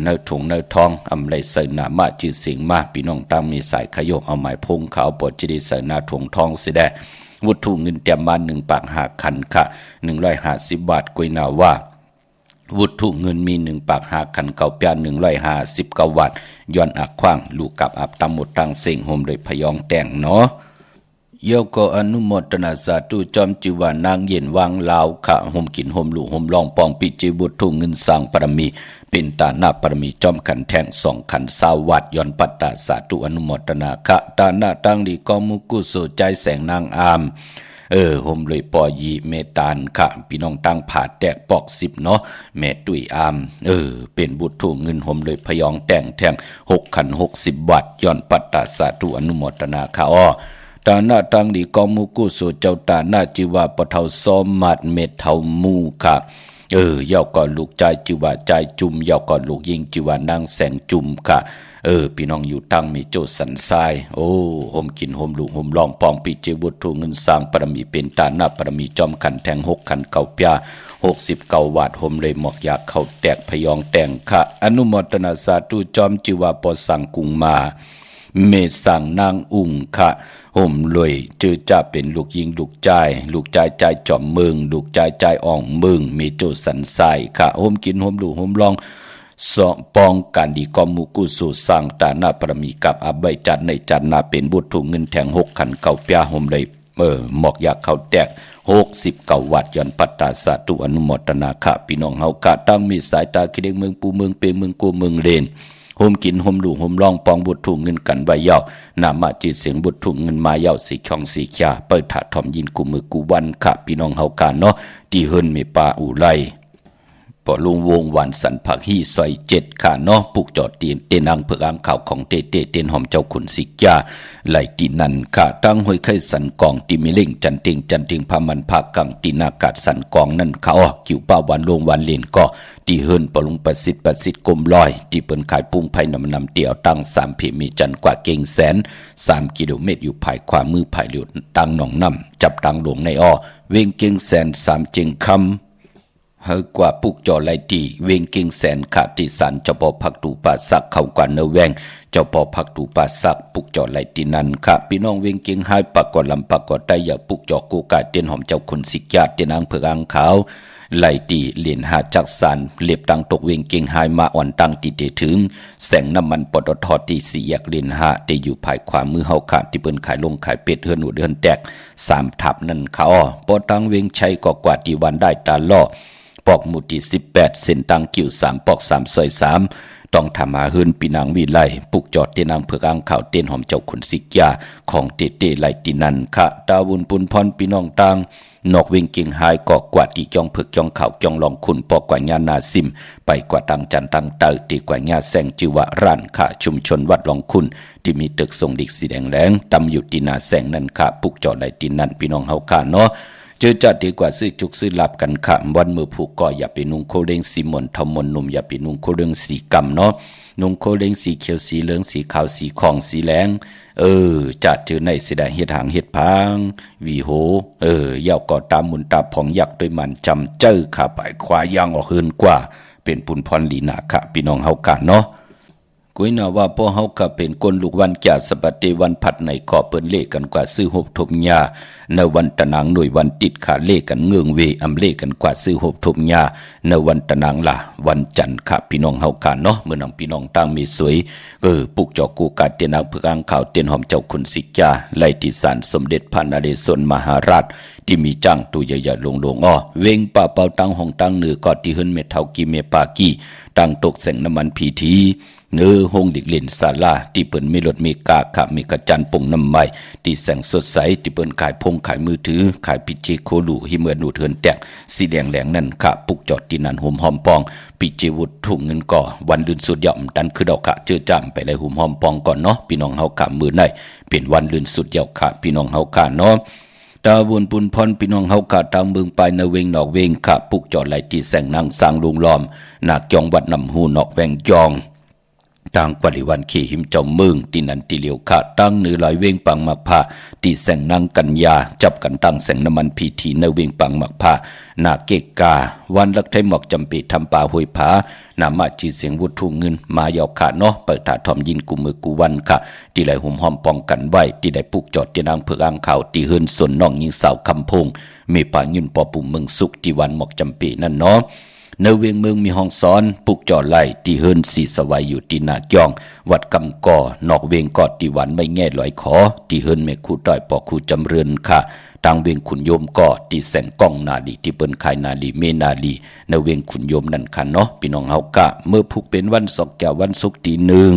นื้อถุงเนื้อทองอำไรใส่หน้ามาจืดเสียงมาพี่น้องตั้งมีสายขยกเอาไม้พงขาวปอเจเดใส่หน้าถุงทองเสียได้วัตถุเงินเตรียมมา1 ปาก5 คันค่ะ150 บาทกุยนาว่าวัตถุเงินมี1 ปาก5 คันเก่าเปีย159 วัตต์ย้อนอักขว้างลูกกับอับตำหมดตังเสียงโฮมโดยพยองแต่งเนาะเยาก็อนุโมทนาสาธุจอมจิวานางเย็นวางลาวขะโฮมกินโฮมลูโฮมลองปองปิจิบุตรถุงเงินสร้างปรมีเป็นตาหน้าปรมีจอมขันแทง2 ขัน20 วัตต์ย้อนปัตตาสาธุอนุโมทนาคะตาหน้าตั้งดีกองมุกุโสใจแสงนางอามโฮมเลยปอยีเมตานค่ะพี่น้องตั้งผาแตกปอก10เนาะแม่ตุยอามเป็นบุตรถุงเงินโฮมเลยพยองแต่งแทง6 ขัน60 วัตต์ย้อนปัตตาสาธุอนุโมทนาค่ะตาหน้าตั้งดีกองมุกุโสเจ้าตาหน้าจิวาปะเทาซ้อมมัดเม็ดเทามูค่ะเย่าก่อนลูกใจจิวาใจจุ่มเย่าก่อนลูกยิงจิวานางแสงจุ่มค่ะพี่น้องอยู่ตั้งมีโจสันทรายโฮมกินโฮมลูกโฮมลองปองปีเจวุฒถูเงินสร้างปรมีเป็นตาหน้าปรมีจอมขันแทง6 ขันเก่าเปีย69 วัตต์โฮมเลยหมอกอยากเข้าแตกพยองแต่งค่ะอนุโมทนาสาธุจอมจิวาปอสังกุงมาเมสังนางอุ่งค่ะห่มรวยจือจะเป็นลูกยิงลูกใจใจจอมเมืองลูกใจอ่องเมืองมีโจสันทรายค่ะห่มกินห่มดูห่มลองสองปองกันดีกอมุกุสุสร้างตาหน้าปรมีกับอาใบจัดในจัดนาเป็นบุตรถุงเงินแทง6 ขันเก่าเปียห่มเลยหมอกอยากเข้าแตก69 วัตต์ย้อนปัตตาสาธุอนุโมทนาค่ะพี่น้องเฮากะตั้งมีสายตาคิดเมืองปูเมืองเปเมืองกูเมืองเลนโฮมกินโฮมลูโฮมลองปองบุตรถุงเงินกันใบเยานามาจีเสียงบุตรถุงเงินมาเยาสีช่องสีขีเปิดถาทอมยินกูมือกูวันค่ะพี่น้องเฮากันเนาะที่เฮิรนมีปลาอูไลปอลุงวงวันสันผักฮีซอย7ค่ะเนาะปุกจอดเตียนอังเผือกอังข่าวของเตียนหอมเจ้าขุนสิกยาไหลตีนันค่ะตั้งห้วยไข่สันกองตีมิเล่งจันติงพามันภาคกังตีนากาศสันกองนั่นเขากิ่วป้าวันลงวันเลนก็ตีเฮิรนปอลุงประสิทธิ์กลมลอยที่เปิ้นขายปุ้งไผ่นำเตี่ยวตั้ง3 เพมีจันกว่าเก่งแสน3 กิโลเมตรอยู่ภายขวามือภายเหลียวตั้งหนองน้ำจับตั้งหลวงในเวงเก่งแสน3 เจงคำเฮากว่าปุกจอไลตีเวงเก่งแสนขาติสันเจ้าปอพักตูป่าสักเข้ากว่าเนแวงเจ้าปอพักตูป่าสักปุกจอไลตีนันค่ะพี่น้องเวงเก่งหายปักกอลำปักกอได้อย่าปุกจอกูกาเตียนหอมเจ้าคนสิกยาเตียนอังเผือกอังขาวไหลตีเหรียญหาจักสันเล็บตังตกเวงเก่งหายมาอ่อนตังตีเตถึงแสงน้ำมันปตทตี4 แยกเหรียญหาได้อยู่ภายขวามือเฮาขาที่เปิ้นขายลงขายเป็ดเฮือนหูเดือนแตก3 ทับนั่นเขาปอตังเวงชัยก็กว่าที่วันได้ตาล่อปอกหมุติ18 เส้นตังกิ่ว3 ปอก3 ซอย3ต้องทำหาเฮือนปีนางวิไลปุกจอดเตียนางเผือกอังข่าวเตียนหอมเจ้าขุนสิกยาของเตไหลตีนันค่ะตาวุนปุนพรปีน้องตังนอกเวงเก่งหายก็กว่าที่จ้องเผือกจ้องข่าวจ้องลองคุณปอกว่าญานาซิมไปกว่าตังจันตังเตอตีกว่าญาแสงจิวะร้านค่ะชุมชนวัดลองคุณที่มีตึกทรงดิกสีแดงแหลงตำอยู่ตีนาแสงนั่นค่ะปุกจอดไหลตีนันพี่น้องเฮาค่ะเนาะเจอจัดดีกว่าซื้อจุกซื้อหลับกันค่ะวันมือผูกก็อย่าไปนุ่งโคเล้งสีมนทอมมนนุ่มอย่าไปนุ่งโคเล้งสีกำเนาะนุ่งโคเล้งสีเขียวสีเหลืองสีขาวสีของสีแดงจัดเจอในสิได้เฮ็ดหางเฮ็ดพางวีโหยาวก็ตามมุนตาผ่องยักด้วยมันจำเจอค่ะไปควายางออกเฮินกว่าเป็นปุนพรลีนาค่ะพี่น้องเฮากันเนาะกุยนาว่าพ่อเฮาก็เป็นคนลูกวันจ่าสปฏิวันผัดในขอเปิ้นเลขกันกว่าซื้อหบทบญาในวันตะนางหน่วยวันติดขาเลขกันเงืองเวอำเลขกันกว่าซื้อหบทบญาในวันตะนางล่ะวันจันทร์ค่ะพี่น้องเฮากันเนาะเมื่อน้องพี่น้องตั้งมีสวยปุกจอกูกาเตียนางเผือกอังข่าวเตียนหอมเจ้าคุณสิกาไล่ที่ศาลสมเด็จพระนเรศวรมหาราชที่มีจังตัวใหญ่ๆลงเวงป่าเป่าตังหองตังเหนือก็ที่เฮิรนเมทเทากีเมปากี ตั้งตกแสงน้ำมันพีทีเงือหงดิกเล่นศาลาที่เปิ้นมีรถมีกาขะมีกระจันปงน้ำใหม่ที่แสงสดใสที่เปิ้นขายพงขายมือถือขายพิจิโคลูหิเมือนูเทินแตกสีแดงแหลงนั่นค่ะปุกจอดที่นั่นหอมหอมปองปิจิวุฒถุงเงินก่อวันลื่นสุดย่อมดันคือดอกค่ะเจอจำไปเลยหุมหอมปองก่อนเนาะพี่น้องเฮาค่ะมือในเป็นวันลื่นสุดยาวค่ะพี่น้องเฮาค่ะเนาะตาบุญปุนพรพี่น้องเฮาขาตามเมืองไปในเวงนอกเวงขาปุกจอดไหลที่แสงนางสร้างลุงล้อมนาคจองวัดนำหูนอกแวงจองต่างปริวันขี่หิมเจ้าเมืองที่นันติเลียวขาตั้งเนื้อลอยเวงปังมักพาที่แสงนางกัญญาจับกันตั้งแสงน้ำมันพีทีในเวงปังมักพานาเกกาวันลักไทยหมอกจำปีทำป่าห้วยผานามาจีเสียงวุฒุเงินมายาวขาเนาะเปิดถาทอมยินกูมือกูวันค่ะที่ไหลหุ่มหอมป้องกันไว้ที่ได้ปลูกจอดที่นางเผือกอ่างข่าวที่เฮินส่วนน้องยิงสาวคำพงมีป่ายืนปอปุ่มเมืองสุขที่วันหมอกจำปีนั่นเนาะในเวียงเมืองมีห้องซ้อนปลูกจอดไล่ที่เฮินสีสวัยอยู่ที่นาเกียงวัดกำก่อนอกเวียงกอดที่วันไม่แง่ลอยขอที่เฮินเมฆูต้อยปอคูจำเรือนค่ะต่างเวียงขุนโยมก็ที่แสงก้องนาลีที่เปิ้นขายนาลีเมนาลีในเวียงขุนโยมนั่นค่ะเนาะพี่น้องเฮากะเมื่อผูกเป็นวันศกแก่วันศุกร์ที่หนึ่ง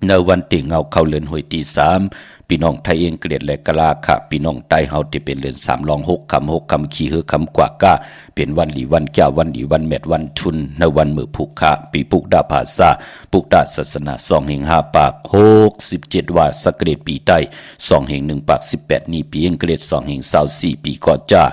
ในวันติเงาเข้าเรือนหวยที่สามพี่น้องไทยเองเกลียดและกะลาค่ะพี่น้องไต้เฮาที่เป็นเรือนสามรองหกคำขี้เฮือคำกว่ากะเป็นวันหลีวันแก้ววันหลีวันเม็ดวันชุนในวันมือผูกค่ะปีปุกดาภาษาปุกดาศาสนา2/5ปาก67ว่าสกเกตปีใต้2/1ปาก18นี่ปีเองเกลียด2/24ปีก่อจ้า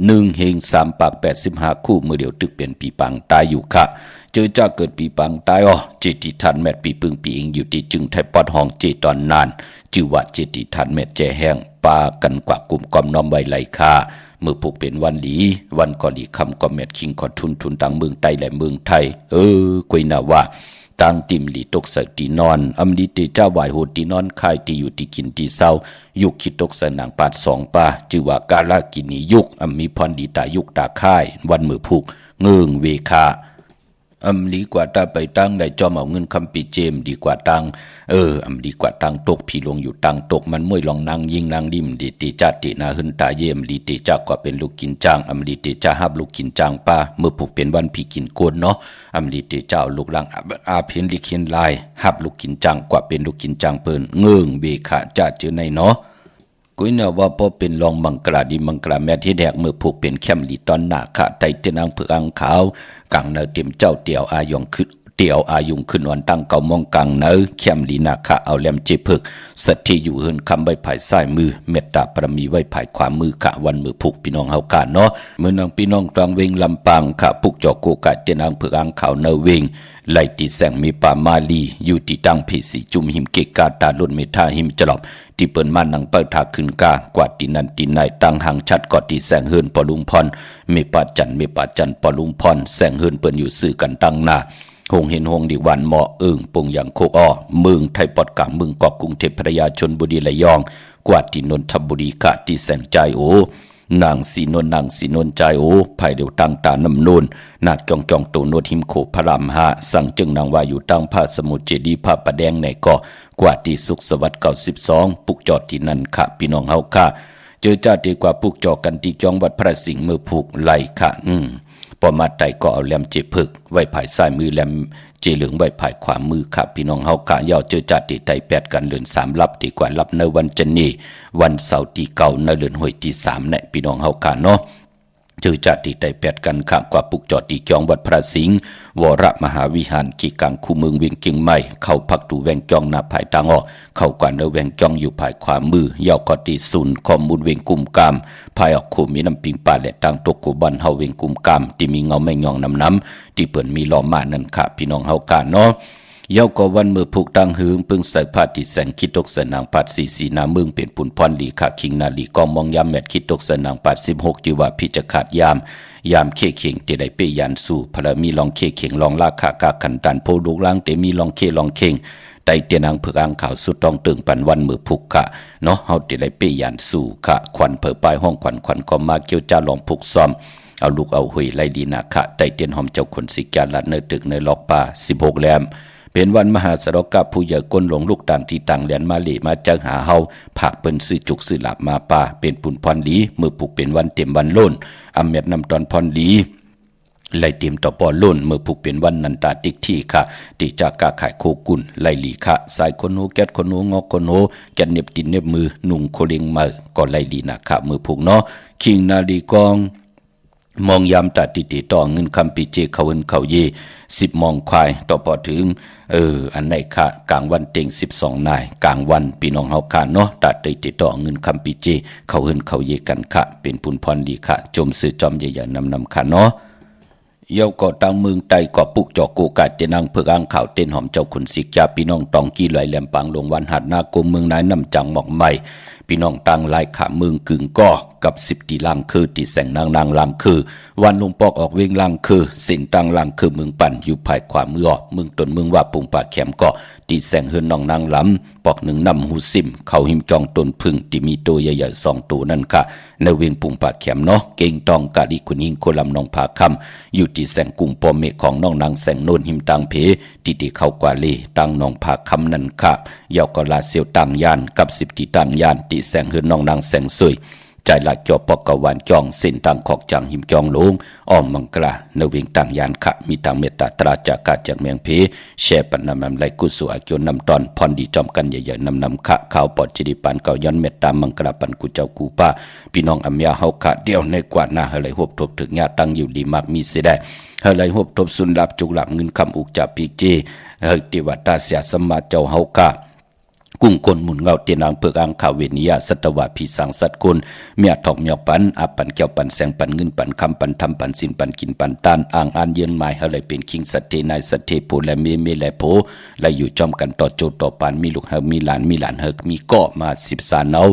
1/3ปาก85คู่มือเดียวตึกเป็นปีปังตายอยู่ค่ะเจอจ้าเกิดปีปังตายเจติทันแมดปีปึงปีเองอยู่ที่จึงไทยปอดห้องเจตอนนานจือว่าเจติทันแมดแจแห้งปากันกว่ากลุ่มกอมน้อมไว้ไหลคาเมื่อผูกเป็นวันหลีวันก่อหลีคำก็แมดคิงขอทุนต่างเมืองไต้และเมืองไทยกุยนาว่าต่างติมหลีตกเสตีนอนอำลีเตจ้าไหวโหตีนอนคายตีอยู่ที่กินที่เศร้ายุคคิดตกเสนางปาด2ป่าจือว่ากาลกินียุคมีพรดีตายุคตาค่ายวันมือผูกเงิงเวคาดีกว่าตาไปตั้งได้จอมเอาเงินคำปีเจมดีกว่าตั้งดีกว่าตั้งตกพี่ลงอยู่ตั้งตกมันม่วยลองนางยิงนางดิมดีตีจัดตีนาหึนตาเยี่ยมดีตีจักกว่าเป็นลูกกินจางดีตีจ้าฮับลูกกินจางป้าเมื่อผูกเป็นวันพี่กินโกนเนาะดีตีเจ้าลูกลังอาเพียนลิเขียนลายฮับลูกกินจางกว่าเป็นลูกกินจางเปิ้นเงิงเบขาจ้าเจอในเนาะกุยเนี่ยว่าพอเป็นรองมังกราดีมังกราแม่ที่แดกมือผูกเป็นแคมลีตอนหน้าขาไตเตนางเผือกอังขาวกังเนอเต็มเจ้าเตียวอายองขึ้นเตียวอายุงขึ้นวันตั้งเก่ามองกังเนอแคมลีนาขาเอาแหลมเจพึกสัตที่อยู่เฮินคำใบไผ่ซ้ายมือเมตตาปรมีไว้ไผ่ขวามือขาวันมือผูกพี่น้องเฮากาเนาะเมื่อนางพี่น้องตรังเวงลำปางขาปุกจอกโกกะเตนางเผือกอังขาวเนอเวงไล่ตีแสงมีป่ามาลีอยู่ที่ตั้งเพสีจุมหิมเกกาตาลุ่นเมทาหิมจลอบที่เปิ้นมานังเปิดทาขึ้นกากว่าที่นันตีนายตั้งหางชัดกอดที่แสงเฮินปอลุงพรมีป่าจันปอลุงพรแสงเฮินเปิ้นอยู่สื่อกันตั้งหน้าหงเห็นหงดีวันเหมาะปงอย่างโคกเมืองไทยปอดกลางเมืองเกาะกรุงเทพพระยาชนบุรีระยองกว่าที่นนทบุรีกะที่แสงใจนางสีนนใจภายเดียวตั้งตาน้ำนูนนาคจองตัวนวดหิมโขพระรามหาสั่งจึงนางว่าอยู่ตั้งผ้าสมุทรเจดีย์ผ้าประแดงในเกาะกว่าที่สุขสวัสดิ์92ปุกจอดที่นั่นค่ะพี่น้องเฮาค่ะเจอจ้าดีกว่าปุกจอกันที่จองวัดพระสิงห์มือผูกไหลค่ะพอมาไต่ก็เอาแหลมเจพึกไว้ภายซ้ายมือแหลมเจเหลืองไว้ภายขวามือค่ะพี่น้องเฮาค่ะยาวเจอจ้าที่ไต่8กันเดือน3รับดีกว่ารับในวันจันนี้วันเสาร์ที่9ในเดือนหวยที่3เนี่ยพี่น้องเฮาค่ะเนาะเจอจัดที่ได้8กันข้างกว่าปุกจอดที่จองวัดพระสิงห์วรมหาวิหารกี่กังคู่เมืองเวียงเกียงใหม่เข้าพักตูแวงจองนาภายตางเข้ากว่าเนแวงจองอยู่ภายขวามือยาวกอที่ศูนย์ข้อมูลเวียงกุมกามภายออกคู่มีน้ำปิงป่าและตังตกกูบันเฮาเวียงกุมกามที่มีเงาแม่งยองน้ำที่เปิ่นมีล้อมานั่นค่ะพี่น้องเฮากาเนาะเย้าก็วันมือผูกตั้งหืงปึงใส่ผ้าที่แสงคิดตกสนางปัดสีนาเมืองเป็นปุ่นพรลีขาคิงนาลีกองมองยามแมดคิดตกสนางปัด16จิว่าพิจขาดยามเคเข่งที่ได้เปยันสู่พระมีลองเคเข่งลองลาขากาขันตันโพลูกล้างแต่มีลองเคลองเข่งไตเตียนางเผือกอ่างขาวสุดต้องตึงปันวันมือผูกค่ะเนาะเฮาที่ได้เปยันสู่ค่ะควันเผอปลายห้องควันก็มาเกี่ยวจ้าลองผูกซ้อมเอาลูกเอาหุยไล่ดีนาคะไตเตียนหอมเจ้าคนสิกาลัดเนื้อตึกเนื้อล็อกป่า16แหลมเป็นวันมหาสรกับผู้ใหญ่ก้นหลงลูกต่างที่ต่างแหลนมาเหลมาจังหาเฮาผักเปิ้นซื้อจุกซื้อหลับมาป่าเป็นปุ่นพรดีมือผูกเป็นวันเต็มวันโล้นอำเม็ดนำตอนพรดี ไล่เตรียมต่อปอล้นเมื่อผูกเป็นวันนันตาติกที่ค่ะติจากกาขายโคกุนไล่หลีค่ะสายคนโนแก๊ดคนโนงอกคนโนแกนเน็บตินเน็บมือนุ่งโคเลียงมือก็ไล่หลีนะค่ะมือผูกเนาะคิงนาลีกองมองยามตัดติต่อเงินคำปีเจเขาเอินเขาเย10 มองควายต่อพอถึงอันไหนค่ะกลางวันเต็ง12 นายกลางวันพี่น้องเฮาค่ะเนาะตัดติต่อเงินคำปีเจเขาเอินเขาเยกันค่ะเป็นพุนพรดีค่ะจมซื้อจอมใหญ่ๆนำค่ะเนาะเยาก่อตังเมืองไตก่อปุกจอกโกกาเตนังเพื่ออ้างข่าวเต้นหอมเจ้าขุนศิกจาพี่น้องตองกี้ลอยแหลมปังลงวันหัดนาโกเมืองนายนำจังหมอกใหม่พี่น้องตังลายขาเมืองกึ่งก่อกับ10 ตีลังคือตีแสงนางลังคือวันลงปอกออกเวงลังคือสินตังลังคือเมืองปั่นอยู่ภายขวามือเมืองตนเมืองว่าปุงป่าแขมก่อตีแสงเฮือนน้องนางลำปอกหนึ่งนำหูซิมเขาหิมจองตนพึ่งที่มีตัวใหญ่ๆ2 ตัวนั่นค่ะในเวียงปุงป่าแขมเนาะเก่งตองกะดิคุณยิงโคลำน้องผาคำอยู่ที่แสงกุ่มปอเมฆของน้องนางแสงโนนหิมตังเพที่เข้ากว่าเลตังน้องผาคำนั่นค่ะยาวกลาเสียวตังยานกับ10 ตีตังยานตีแสงเฮือนน้องนางแสงสวยใจหลักจอปอกกวานจองเส้นตังขอกจังหิมจองลงอ้อมมังกลาในเวียงตังยานขะมีตังเมตตาตราจากาจากเมียงเพแช่ปันนำไหลกุศลอาเกียวนำตอนพรดีจอมกันใหญ่ๆนำขะข่าวปอดจิริปันเก่าย้อนเมตตามังกลาปันกุเจ้ากูป้าพี่น้องอัมยาเฮาขะเดียวในกว่าหน้าเฮลัยหบทบถึงญาตั้งอยู่ดีมากมีเสได้เฮลัยหบทบสุนลับจุกหลับเงินคำอุกจับปีเจเฮติวัตาเสียสมมาเจ้าเฮาขะกุ้งคนหมุนเงาเตียนางเพิกอังข่าวเวนิยาสัตวะพีสังสัตคนเมียทอกเมียปันอาปันเกี่ยวปันแสงปันเงินปันคำปันทำปันสินปันกินปันตานอ่างอันเยือนหมายเฮลัยเป็นคิงสัตเทนายสัตเทโพและเมและโพและอยู่จอมกันต่อโจต่อปานมีลูกเฮมีหลานเฮมีก่อมา10 สานเอา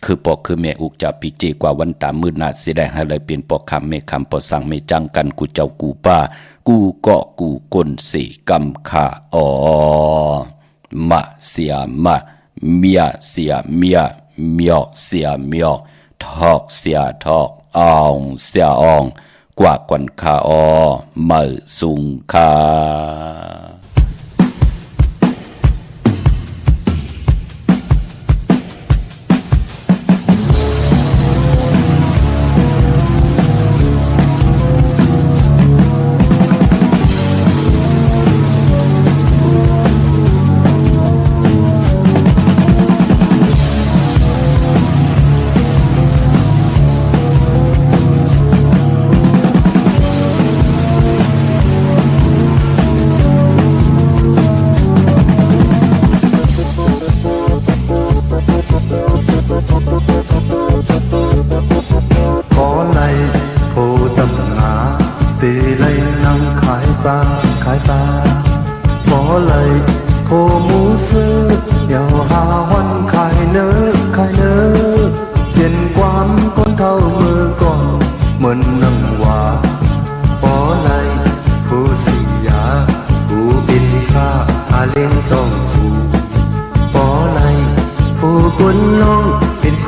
คือปอกคือแม่อุกจับปีเจกว่าวันตามมืดนาเสียได้เฮลัยเป็นปอกคำเมคำปอสังเมจังกันกูเจ้ากูป้ากูเกาะกูกลสีกำขามาเสียมาเมียเสียเมียเมียเสียเมียทอกเสียทอกอองเสียอองกว่ากวนคามือสุงคา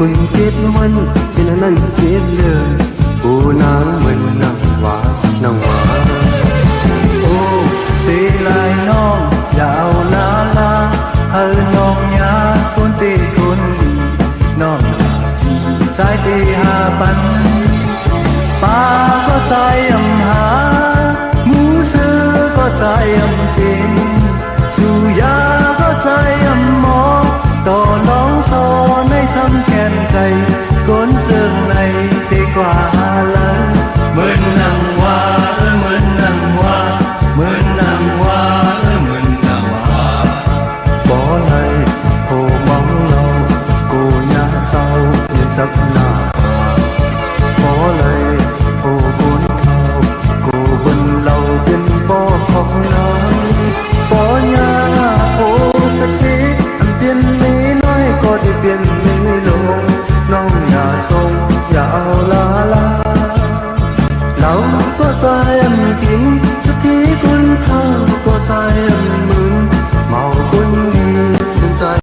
คุณเจ็ดวันเป็นอันนั้นเจ็ดเลยกูนางเหมือนนางหวานางหวาโอ้สีลายน้องอย่าเอาลาลาเฮอน้องยาคนตีคนดีน้องใจตี5 ปันป้าก็ใจอำหาหมูซื้อก็ใจอำกินสุยาก็ใจอำหมอต่อน้องโซในซ้ำแขนใจก้นเจิงในตีกว่าหลังเหมือนนางว่าเหมือนนางว่าเหมือนนางว่าเหมือนนางว่าบ่ไหลโผมองเรากูยาเตาเย็นสักนา